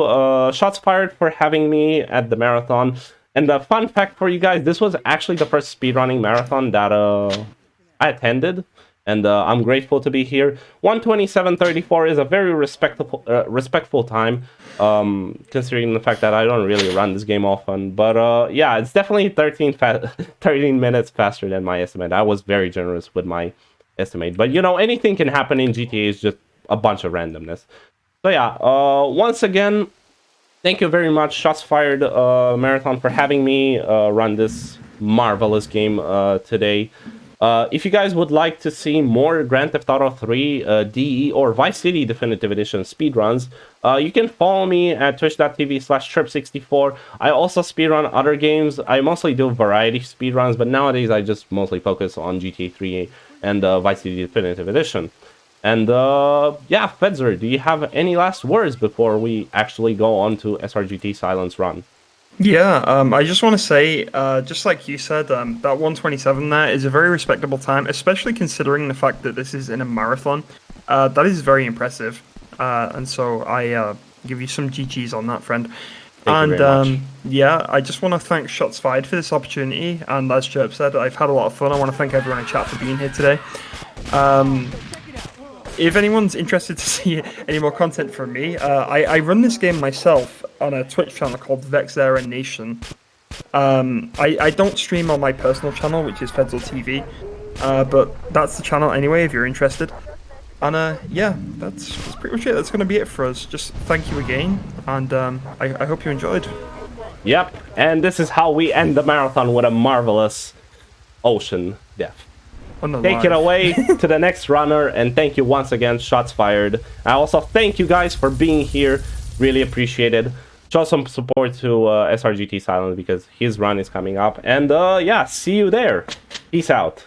Shots Fired, for having me at the marathon. And the fun fact for you guys, this was actually the first speedrunning marathon that I attended. And I'm grateful to be here. 1:27:34 is a very respectful time, considering the fact that I don't really run this game often. But yeah, it's definitely 13 minutes faster than my estimate. I was very generous with my estimate. But you know, anything can happen in GTA. Is just a bunch of randomness. So yeah, once again, thank you very much, Shots Fired Marathon, for having me run this marvelous game today. If you guys would like to see more Grand Theft Auto 3, DE, or Vice City Definitive Edition speedruns, you can follow me at twitch.tv/Trip64. I also speedrun other games. I mostly do variety speedruns, but nowadays I just mostly focus on GTA 3 and Vice City Definitive Edition. And yeah, Fedzor, do you have any last words before we actually go on to SRGT Silence Run?
Yeah, I just want to say, just like you said, that 1:27 there is a very respectable time, especially considering the fact that this is in a marathon. That is very impressive, and so I give you some GGs on that, friend.
Thank you very much.
Yeah, I just want to thank Shots Fired for this opportunity, and as Chirp said, I've had a lot of fun. I want to thank everyone in chat for being here today. If anyone's interested to see any more content from me, I run this game myself on a Twitch channel called Fedzor Nation. I don't stream on my personal channel, which is Fedzor TV, but that's the channel anyway if you're interested. And yeah, that's pretty much it. That's going to be it for us. Just thank you again, and I hope you enjoyed.
Yep, and this is how we end the marathon, with a marvelous ocean death. Take it away to the next runner, and thank you once again, Shots Fired. I also thank you guys for being here. Really appreciate it. Show some support to SRGT Silent because his run is coming up. And yeah, see you there. Peace out.